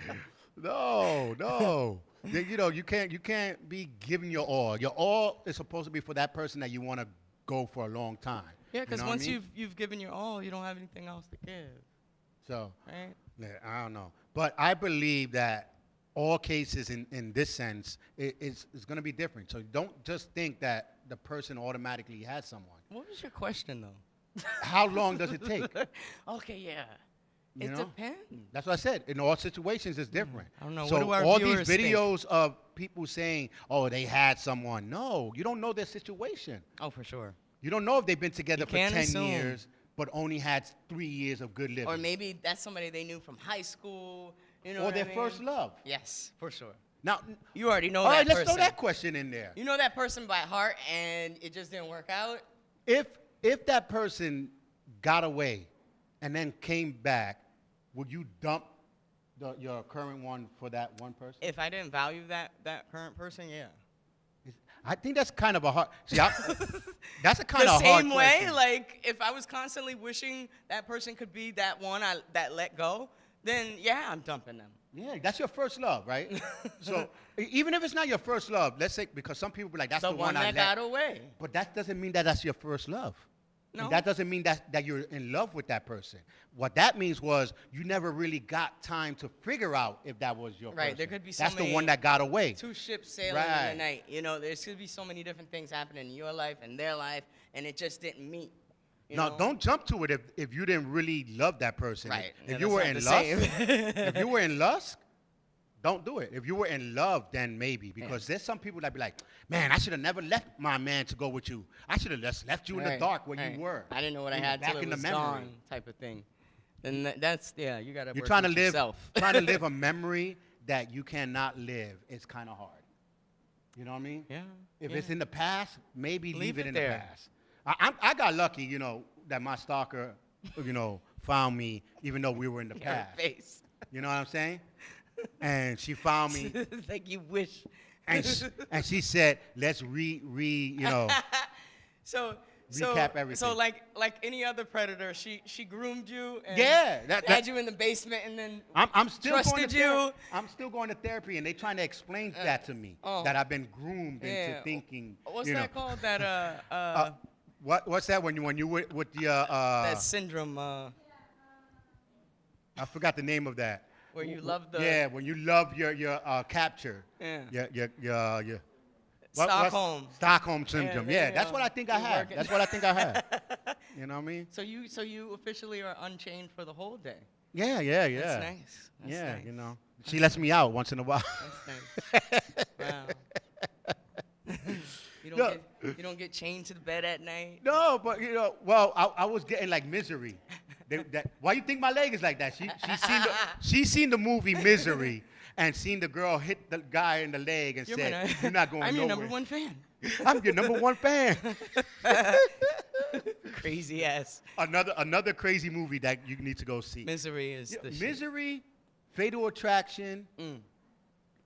No. You can't be giving your all. Your all is supposed to be for that person that you want to go for a long time. Yeah, because You know what once I mean? you've given your all, you don't have anything else to give. So, Right? yeah, I don't know. But I believe that all cases in this sense is going to be different. So don't just think that the person automatically has someone. What was your question though? How long does it take? Okay, yeah. You It know? depends. That's what I said. In all situations, it's different. I don't know. So What do our all these viewers think? videos of people saying, "Oh, they had someone." No, you don't know their situation. Oh, for sure. You don't know if they've been together You for can't 10 assume. years, but only had 3 years of good living. Or maybe that's somebody they knew from high school. You know Or what their I mean? first love. Yes, for sure. Now, You already know all that right, let's person. throw that question in there. You know that person by heart, and it just didn't work out. If that person got away and then came back, would you dump your current one for that one person? If I didn't value that current person, yeah. I think that's kind of a hard. See, that's a kind The of hard same way, question. like if I was constantly wishing that person could be that one that let go, then yeah, I'm dumping them. Yeah, that's your first love, right? So even if it's not your first love, let's say, because some people be like, that's The the one one I that let. got away. But that doesn't mean that that's your first love. No. And that doesn't mean that you're in love with that person. What that means was you never really got time to figure out if that was your person. Right, there could be so That's the many- one that got away. Two ships sailing in Right. the night. You know, there could be so many different things happening in your life and their life, and it just didn't meet. You No, know? don't jump to it if you didn't really love that person. Right. If Yeah, you were in that's lust, not the same. if you were in lust, don't do it. If you were in love, then maybe. Because there's some people that be like, man, I should have never left my man to go with you. I should have just left you in the Right, dark where right. you were. I didn't know what I You know, had back till it in the was memory. gone, type of thing. Then that's you gotta. You're work trying to with live, yourself. trying to live a memory that you cannot live. It's kind of hard. You know what I mean? Yeah. If yeah. it's in the past, maybe leave it in there. the past. I got lucky, that my stalker, found me even though we were in the Your past. face. You know what I'm saying? And she found me, It's like you wish. and she said, "Let's So recap everything. So like any other predator, she groomed you and that had you in the basement and then I'm still going trusted to you. I'm still going to therapy, and they trying to explain that to me oh. that I've been groomed into Yeah. thinking. What's you know, that called? That What's that when you with the that syndrome I forgot the name of that. where you love the when you love your capture. Yeah. Your Stockholm. Stockholm syndrome. there Yeah, you that's go. what I think I You're have. working. That's what I think I have. You know what I mean? So you officially are unchained for the whole day. Yeah. That's nice. That's Yeah, nice. She lets me out once in a while. That's nice. Wow. You don't get chained to the bed at night. No, but I was getting like Misery. Why you think my leg is like that? She seen the movie Misery and seen the girl hit the guy in the leg and said, "You're not going I'm your nowhere." number one fan. I'm your number one fan. Crazy ass. Another crazy movie that you need to go see. Misery is the shit. Misery, Fatal Attraction.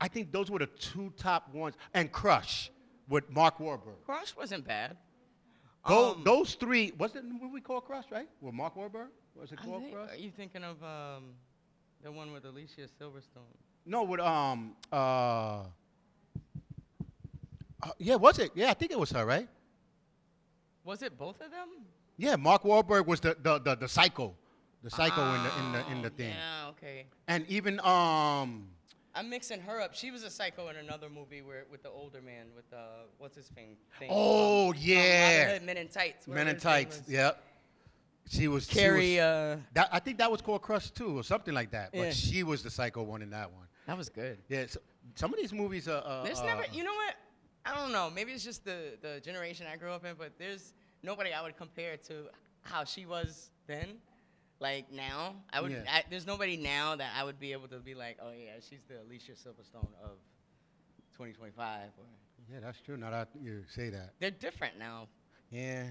I think those were the two top ones, and Crush with Mark Wahlberg. Crush wasn't bad. Those three. What's the movie called Crush? Right? With Mark Wahlberg. Was it called Crush? Are you thinking of the one with Alicia Silverstone? No, with yeah, was it? Yeah, I think it was her, right? Was it both of them? Yeah, Mark Wahlberg was the psycho, in the thing. Yeah, okay. And even I'm mixing her up. She was a psycho in another movie with the older man with what's his thing? Oh, yeah. Robin Hood, Men in Tights. Men in Tights. Yep. She was Carrie. I think that was called Crush too, or something like that. But Yeah. she was the psycho one in that one. That was good. Yeah. So, some of these movies are. There's never. You know what? I don't know. Maybe it's just the generation I grew up in, but there's nobody I would compare to how she was then. Like now, Yeah. there's nobody now that I would be able to be like, oh yeah, she's the Alicia Silverstone of 2025. Or Yeah, that's true. Now that you say that. they're different now. Yeah.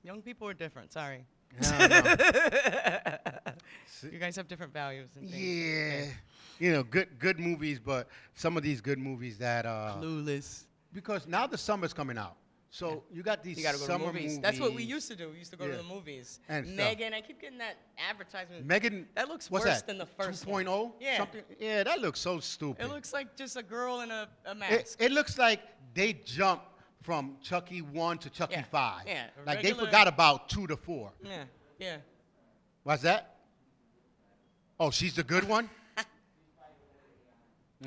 Young people are different. Sorry. I don't know. You guys have different values and things. Yeah. Okay. Good movies, but some of these good movies that Clueless. because now the summer's coming out. So you got these You gotta go to summer the movies. That's what we used to do. We used to go to Yeah. the movies. And stuff. Megan, I keep getting that advertisement. Megan. That looks what's worse that? than the first 2.0? one. Yeah. Something? Yeah, that looks so stupid. It looks like just a girl in a mask. It looks like they jumped from Chucky 1 to Chucky Yeah. 5. Yeah, Like regular- they forgot about 2 to 4. Yeah. What's that? Oh, she's the good one?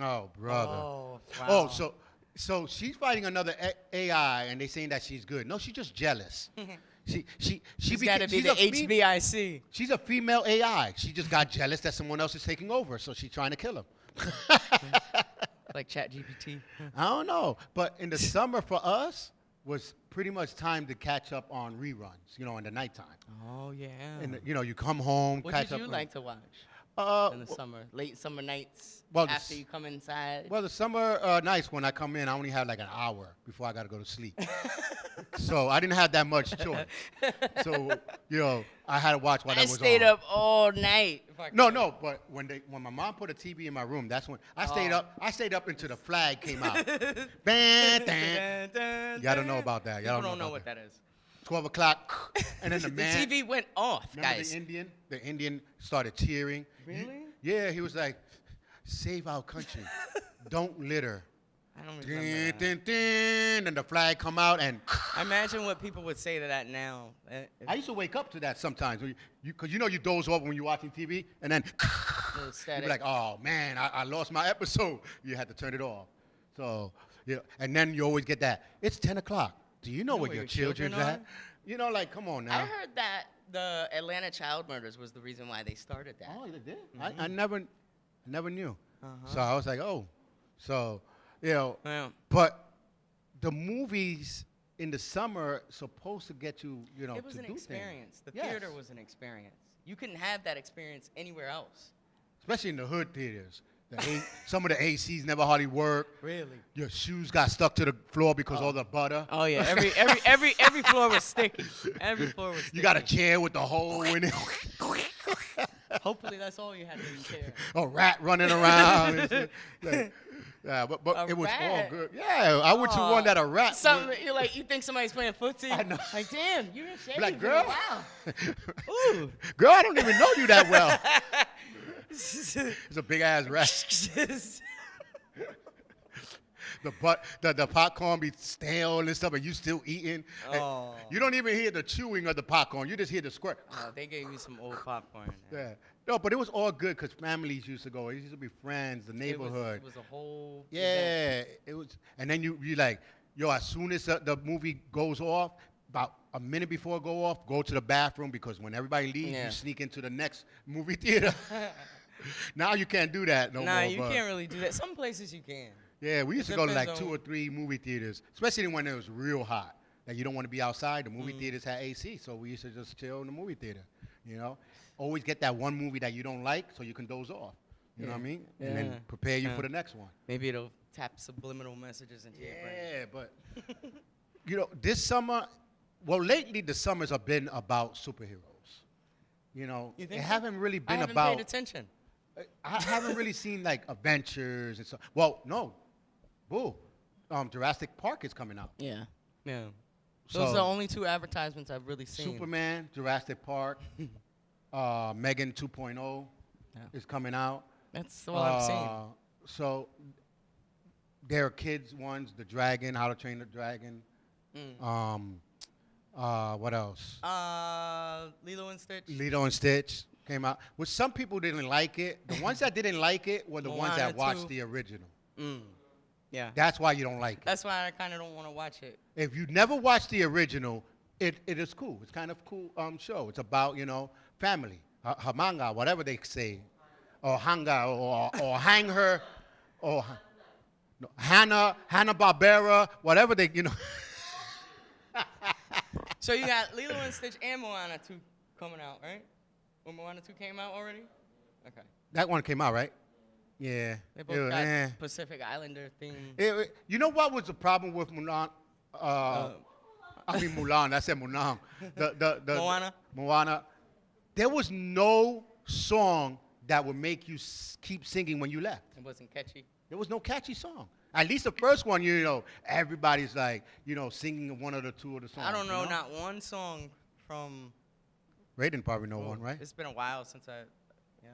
Oh, brother. Oh, wow. Oh, so she's fighting another AI, and they saying that she's good. No, she's just jealous. She's got to be the HBIC. She's a female AI. She just got jealous that someone else is taking over, so she's trying to kill him. Like ChatGPT. I don't know, but in the summer for us was pretty much time to catch up on reruns, in the nighttime. Oh, yeah. And you come home, What catch did up. you like to watch in the summer? Late summer nights Well, after you come inside? Well, the summer nights when I come in, I only have like an hour before I got to go to sleep. So I didn't have that much choice. So, I had to watch while that I was stayed on. up all night. No, but when my mom put a TV in my room, that's when I stayed up. I stayed up until the flag came out. Bam, bam. You gotta know about that. Y'all People don't know about what that is. 12 o'clock, and then the The man. TV went off, Remember guys. the Indian started cheering. Really? Yeah, he was like, "Save our country, don't litter." I don't remember that. And the flag come out, and I imagine what people would say to that now. I used to wake up to that sometimes, because you doze off when you're watching TV, and then Little you'd static. be like, oh man, I lost my episode. You had to turn it off. So, and then you always get that. It's 10 o'clock. Do you know where your children's children at? You know, like, come on now. I heard that the Atlanta child murders was the reason why they started that. Oh, they did? I never knew. So I was like, oh. So, Yeah. but the movies in the summer supposed to get you, It was to an do experience. things. The theater was an experience. You couldn't have that experience anywhere else. Especially in the hood theaters. Some of the ACs never hardly work. Really? Your shoes got stuck to the floor because all the butter. Oh yeah. Every floor was sticky. Every floor was sticky. You got a chair with the hole in it. Hopefully that's all you had to be chair. A rat running around. And shit. Like, yeah, but A it was all rat? good. Yeah, I went to one that a rat. You think somebody's playing footsie? I know. Like, damn, you didn't shave Like, in girl. a while. Ooh. Girl, I don't even know you that well. It's a big ass rat. The popcorn be stale and stuff, and you still eating. And Oh. you don't even hear the chewing of the popcorn. You just hear the squirt. They gave you some old popcorn. in there. Yeah. No, but it was all good because families used to go. It used to be friends, the neighborhood. It was a whole. event. Yeah, it was. And then you like, yo, as soon as the movie goes off, about a minute before it go off, go to the bathroom because when everybody leaves, Yeah. you sneak into the next movie theater. Now you can't do that no Nah, more. you but can't really do that. Some places you can. Yeah, we used It to go to depends like 2 on- or 3 movie theaters, especially when it was real hot. Like you don't want to be outside. The movie theaters had AC, so we used to just chill in the movie theater. Always get that one movie that you don't like, so you can doze off. You know what I mean? And Yeah. then prepare you Yeah. for the next one. Maybe it'll tap subliminal messages into your brain. Yeah, but this summer, lately the summers have been about superheroes. You It think so? haven't really I been haven't about. paid attention. I haven't really seen like adventures and stuff. Well, no, boo. Jurassic Park is coming out. Yeah. Yeah. So Those are the only 2 advertisements I've really seen. Superman, Jurassic Park, Megan 2.0 Yeah. is coming out. That's all I've seen. So there are kids ones, The Dragon, How to Train the Dragon. What else? Lilo and Stitch. Lilo and Stitch came out. Which some people didn't like it. The ones that didn't like it were the ones that Moana watched 2. the original. Yeah. That's why you don't like it. That's why I kind of don't want to watch it. If you never watched the original, it is cool. It's kind of cool show. It's about, family. Hamanga, whatever they say. Or hanga, or hang her, or Hannah Barbera, whatever they. So you got Lilo and Stitch and Moana 2 coming out, right? Or Moana 2 came out already? Okay. That one came out, right? Yeah. They both It was, got Pacific Islander theme. You know what was the problem with Mulan? Mulan. I said Mulan. Moana? Moana. There was no song that would make you keep singing when you left. It wasn't catchy. There was no catchy song. At least the first one, everybody's like, singing one of the 2 of the songs. I don't know, not one song from. Raiden probably know one, right? It's been a while since yeah.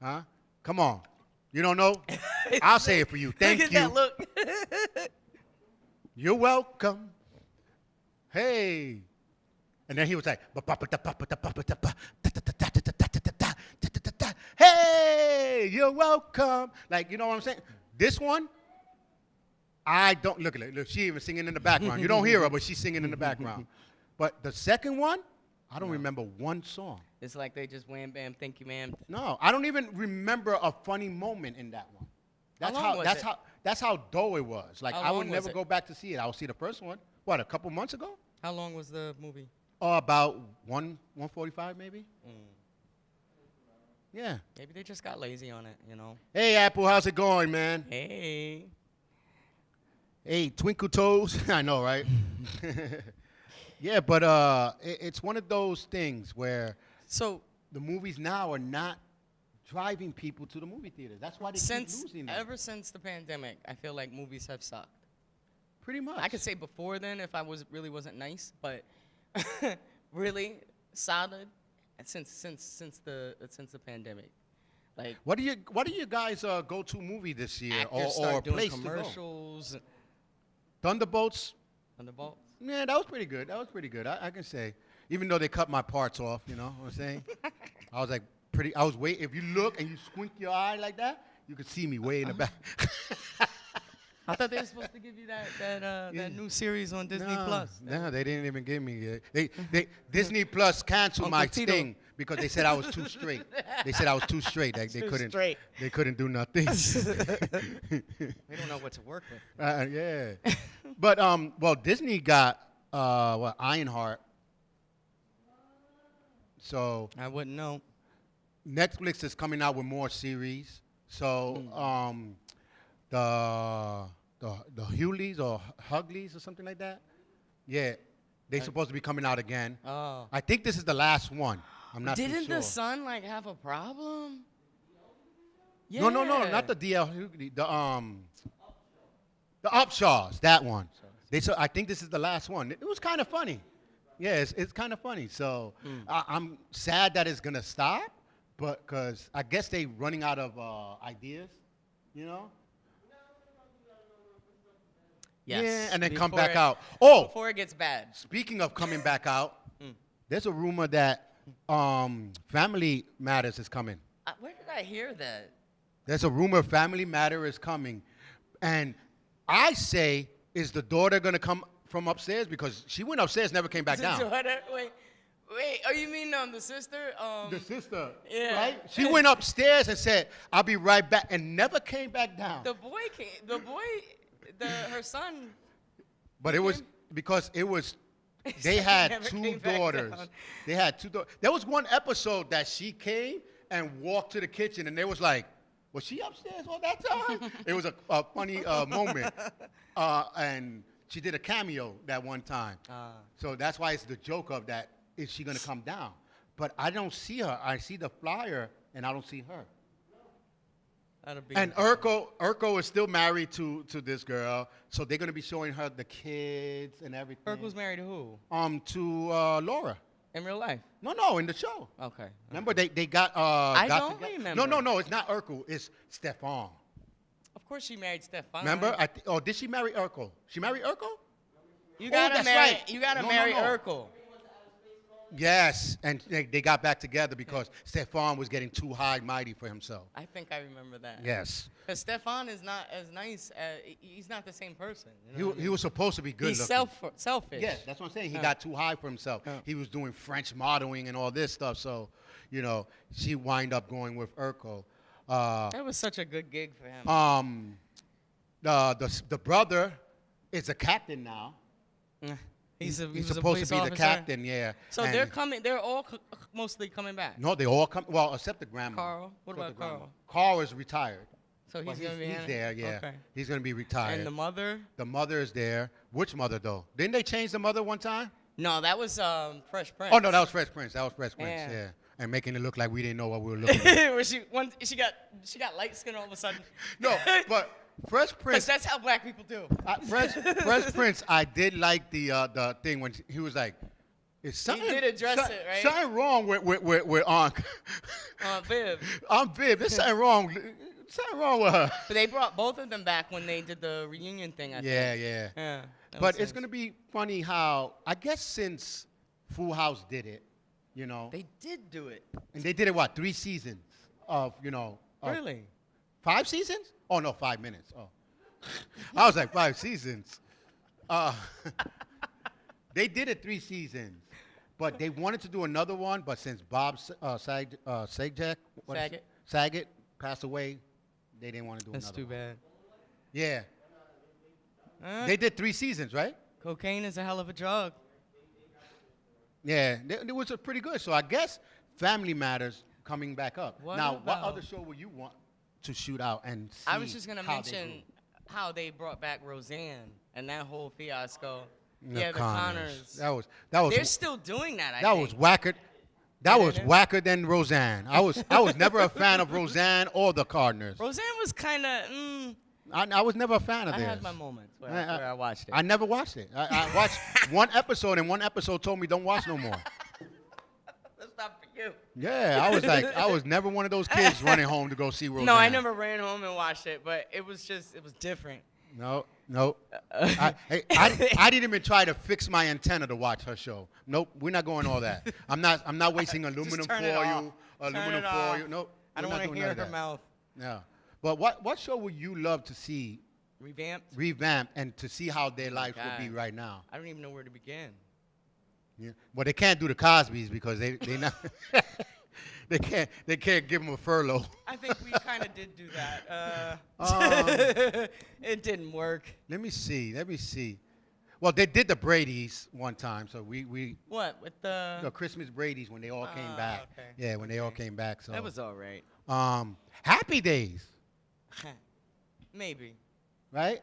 Huh? Come on. You don't know? I'll say it for you. Thank Look you. at that look. You're welcome. Hey. And then he was like, hey, you're welcome. Like, you know what I'm saying? This one, I don't, look at it. Look, she even singing in the background. You don't hear her, but she's singing in the background. But the second one, I don't remember one song. It's like they just wham bam, thank you, ma'am. No, I don't even remember a funny moment in that one. That's how dull it was. Like How I would long was never it? go back to see it. I would see the first one. What, a couple months ago? How long was the movie? Oh, about 1:45 maybe. Yeah. Maybe they just got lazy on it, Hey Apple, how's it going, man? Hey. Hey, Twinkle Toes. I know, right? Yeah, but it's one of those things where So the movies now are not driving people to the movie theaters. That's why they keep losing them. ever since the pandemic, I feel like movies have sucked. Pretty much. I could say before then if I really wasn't nice, but really solid since the pandemic. Like What do you guys go to movie this year actors or start doing place to go? commercials. Thunderbolts. Thunderbolts. Yeah, that was pretty good. That was pretty good. I can say, even though they cut my parts off, you know what I'm saying? I was like pretty. I was way. If you look and you squint your eye like that, you could see me way in the back. I thought they were supposed to give you that new series on Disney No, Plus. No, they didn't even give me it. Disney Plus canceled Uncle my Tito. Sting because they said I was too straight. They said I was too straight. Like, they Too couldn't. straight. They couldn't do nothing. They don't know what to work with. Yeah. But well, Disney got Ironheart. So I wouldn't know. Netflix is coming out with more series. So the Hewleys or Hugleys or something like that. Yeah, they're supposed to be coming out again. Oh. I think this is the last one. I'm not too Didn't sure. the son like have a problem? Yeah. No, not the DL Hughley. The Upshaws, that one. I think this is the last one. It was kind of funny. Yeah, it's kind of funny. So I'm sad that it's gonna stop, but because I guess they running out of ideas, you know. Yes. Yeah, and then come Before back it- out. Oh, Before it gets bad. speaking of coming back out, there's a rumor that Family Matters is coming. Where did I hear that? There's a rumor Family Matter is coming, and I say, is the daughter gonna come from upstairs because she went upstairs, never came back The down. daughter- Wait. Oh, you mean the sister? The sister, Yeah. right? She went upstairs and said, "I'll be right back," and never came back down. The boy came. Her son. But it was because it was. They had Never two came back daughters. down. They had two daughters. There was one episode that she came and walked to the kitchen, and they was like, "Was she upstairs all that time?" It was a funny moment, and she did a cameo that one time. So that's why it's the joke of that. Is she gonna come down? But I don't see her. I see the flyer, and I don't see her. That'll be. And Urkel is still married to this girl, so they're gonna be showing her the kids and everything. Urkel's married to who? To Laura. In real life. No, in the show. Okay. Remember they got I got don't together. remember. No, it's not Urkel. It's Stefan. Of course she married Stefan. Remember? Did she marry Urkel? She married Urkel? You gotta that's marry. right. You gotta No, marry no. Urkel. Yes, and they got back together because Stefan was getting too high and mighty for himself. I think I remember that. Yes. Because Stefan is not as nice. He's not the same person. You know what I He mean? was supposed to be good He's looking. selfish. Yes, that's what I'm saying. He got too high for himself. He was doing French modeling and all this stuff. So, she wind up going with Urkel. That was such a good gig for him. The brother is a captain now. He's He's a supposed police to be officer. the captain, yeah. So And- they're coming. They're all mostly coming back. No, they all come. Well, except the grandma. Carl? What Except about the grandma. Carl? Carl is retired. So But he's gonna be. he's there, yeah. Okay. He's gonna be retired. And the mother? The mother is there. Which mother though? Didn't they change the mother one time? No, that was Fresh Prince. Oh no, that was Fresh Prince. That was Fresh Prince. Yeah. Yeah. And making it look like we didn't know what we were looking at. Where she got light skin all of a sudden. No, but Fresh Because Prince. that's how black people do. Fresh Prince. I did like the thing when he was like, "Is something?" did address it, right? Something wrong with Aunt. Viv. Aunt Viv. There's something wrong. Something wrong with her. But they brought both of them back when they did the reunion thing, I think. Yeah. Yeah. that But was it's nice. going to be funny how, I guess since Full House did it, They did do it. and they did it, 3 seasons of, of Really? 5 seasons? Oh, no, 5 minutes. Oh. I was like, 5 seasons. They did it 3 seasons, but they wanted to do another one, but since Bob Saget passed away, they didn't want to do That's another too one. bad. Yeah. They They did 3 seasons, right? Cocaine is a hell of a drug. Yeah, it was pretty good. So I guess Family Matters coming back up. What Now, what about- other show would you want to shoot out and see? I was just gonna how they mention do? how they brought back Roseanne and that whole fiasco. The Yeah, the Connors. That was They're still doing that. I that think. was whacker. That Yeah, was they- whacker than Roseanne. I was never a fan of Roseanne or the Cardinals. Roseanne was kind of. I was never a fan of I theirs. had my moments where I watched it. I never watched it. I watched one episode, and one episode told me don't watch no more. That's not for you. Yeah, I was never one of those kids running home to go see Roseanne. No, I never ran home and watched it, but it was different. No, Nope. I didn't even try to fix my antenna to watch her show. Nope, we're not going all that. I'm not wasting aluminum turn it foil. off. Aluminum Turn it foil. off. Nope. I don't we're not want to doing hear none of her that. mouth. Yeah. But what show would you love to see Revamped? revamped and to see how their lives would be God. right now? I don't even know where to begin. Yeah. Well, they can't do the Cosbys because they not they can't give them a furlough. I think we kind of did do that. It didn't work. Let me see. Well, they did the Brady's one time, so we What with the? Christmas Brady's when they all came back. Okay. Yeah, when they all came back. So That was all right. Happy Days, Maybe. right?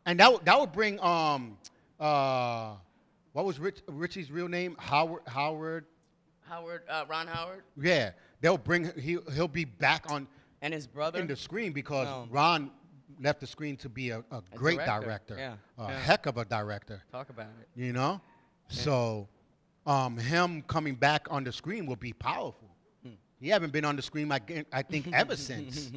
And that would bring what was Richie's real name? Howard. Ron Howard Yeah, they'll bring he'll be back on and his brother. in the screen because No. Ron left the screen to be a great director. director, Yeah. a Yeah. heck of a director. Talk about it. You know, so him coming back on the screen will be powerful. He haven't been on the screen, I think, ever since.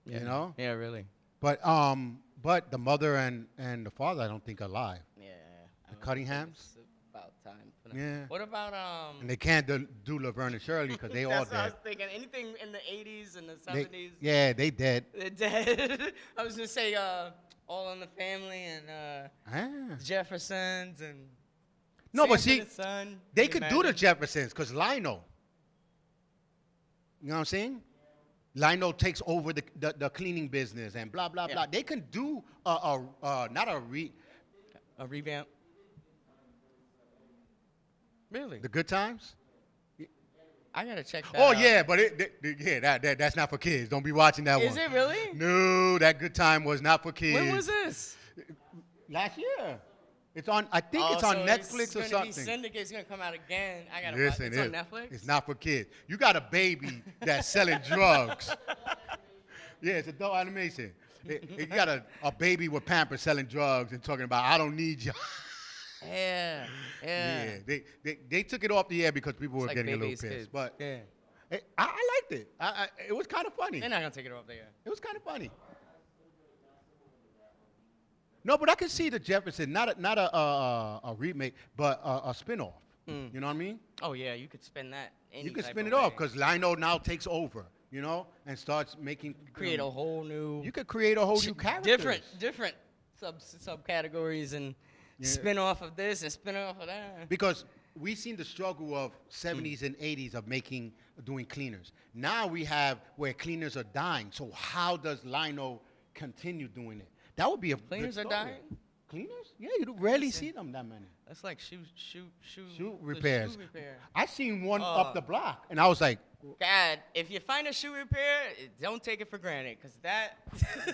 Yeah. You know, Yeah, really. but the mother and the father, I don't think are alive. Yeah. The Cunninghams? It's about time. For them. Yeah. What about And they can't do Laverne and Shirley because they all That's what I dead. was thinking. Anything in the 80s and the They- 70s. yeah, they dead. They're dead. I was gonna say All in the Family and Ah. Jeffersons and. No, but Sanford see, and Son. they Can you could do the imagine? Jeffersons because Lionel. You know what I'm saying? Lionel takes over the cleaning business and blah blah Yeah. blah. They can do not a A revamp. Really? the Good Times. I gotta check that. Oh out. yeah, but that's not for kids. Don't be watching that one. Is it really? No, that Good Time was not for kids. When was this? Last year. It's on. I think it's Oh, on so Netflix it's or gonna something. Be Syndicate's gonna come out again. I gotta Listen, watch. It's on Netflix. It's not for kids. You got a baby that's selling drugs. Yeah, it's adult animation. You got a baby with Pampers selling drugs and talking about I don't need you. Yeah. Yeah, they took it off the air because people were It's like getting a little Baby's pissed. Kids. But yeah, I liked it. It was kind of funny. they're not gonna take it off there. It was kind of funny. No, but I can see the Jefferson, not a remake, but a spinoff. You know what I mean? Oh yeah, you could spin that. You can spin it off because Lionel now takes over, you know, and starts making create a whole new. You could create a whole new character. Different subcategories and spin off of this and spin off of that. Because we've seen the struggle of 70s and 80s of doing cleaners. Now we have where cleaners are dying. So how does Lionel continue doing it? That would be a Cleaners good are story. dying? Cleaners? Yeah, you rarely see them that many. That's like shoe Shoe repairs. Shoe repair. I seen one up the block, and I was like, God, if you find a shoe repair, don't take it for granted, cause that.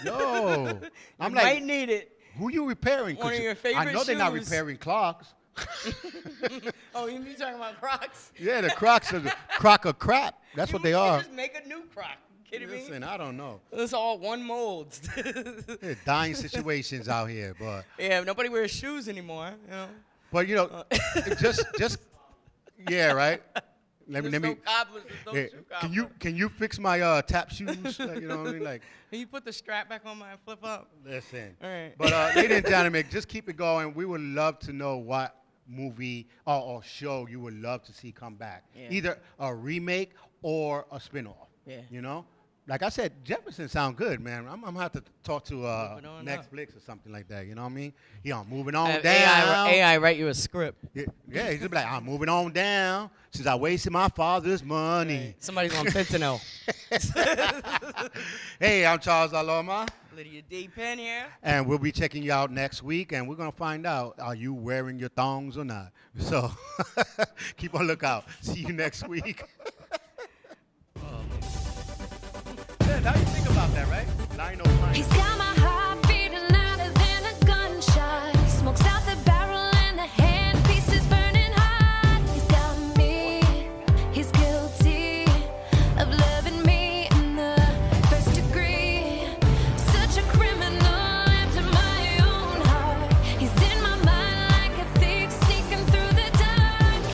yo. you I'm might like, need it. who you repairing? 'Cause One of your I favorite know they're not shoes. repairing Clarks. Oh, you be talking about Crocs? Yeah, the Crocs are the crock of crap. That's what they are. Just make a new Croc. You kidding me? Listen, I don't know. It's all one mold. Yeah, dying situations out here, but Nobody wears shoes anymore. You know. but you know, just yeah, right. Let There's me. no cobblers. There's no Yeah, shoe cobblers. can you fix my tap shoes? You know what I mean? Like, Can you put the strap back on my flip up? listen. All right. But ladies and gentlemen, just keep it going. We would love to know what movie or show you would love to see come back. Yeah. Either a remake or a spinoff. Yeah. You know? Like I said, Jefferson sound good, man. I'm gonna have to talk to Moving on up. Netflix or something like that. You know what I mean? Yeah, moving on Have down. AI write you a script. Yeah, he's just be like, I'm moving on down since I wasted my father's money. Somebody's on fentanyl. Hey, I'm Charles Aloma, Lydia D. Penn here. and we'll be checking you out next week, and we're gonna find out, are you wearing your thongs or not? So keep on lookout. See you next week. Yeah, now you think about that, right? Lionel Lionel.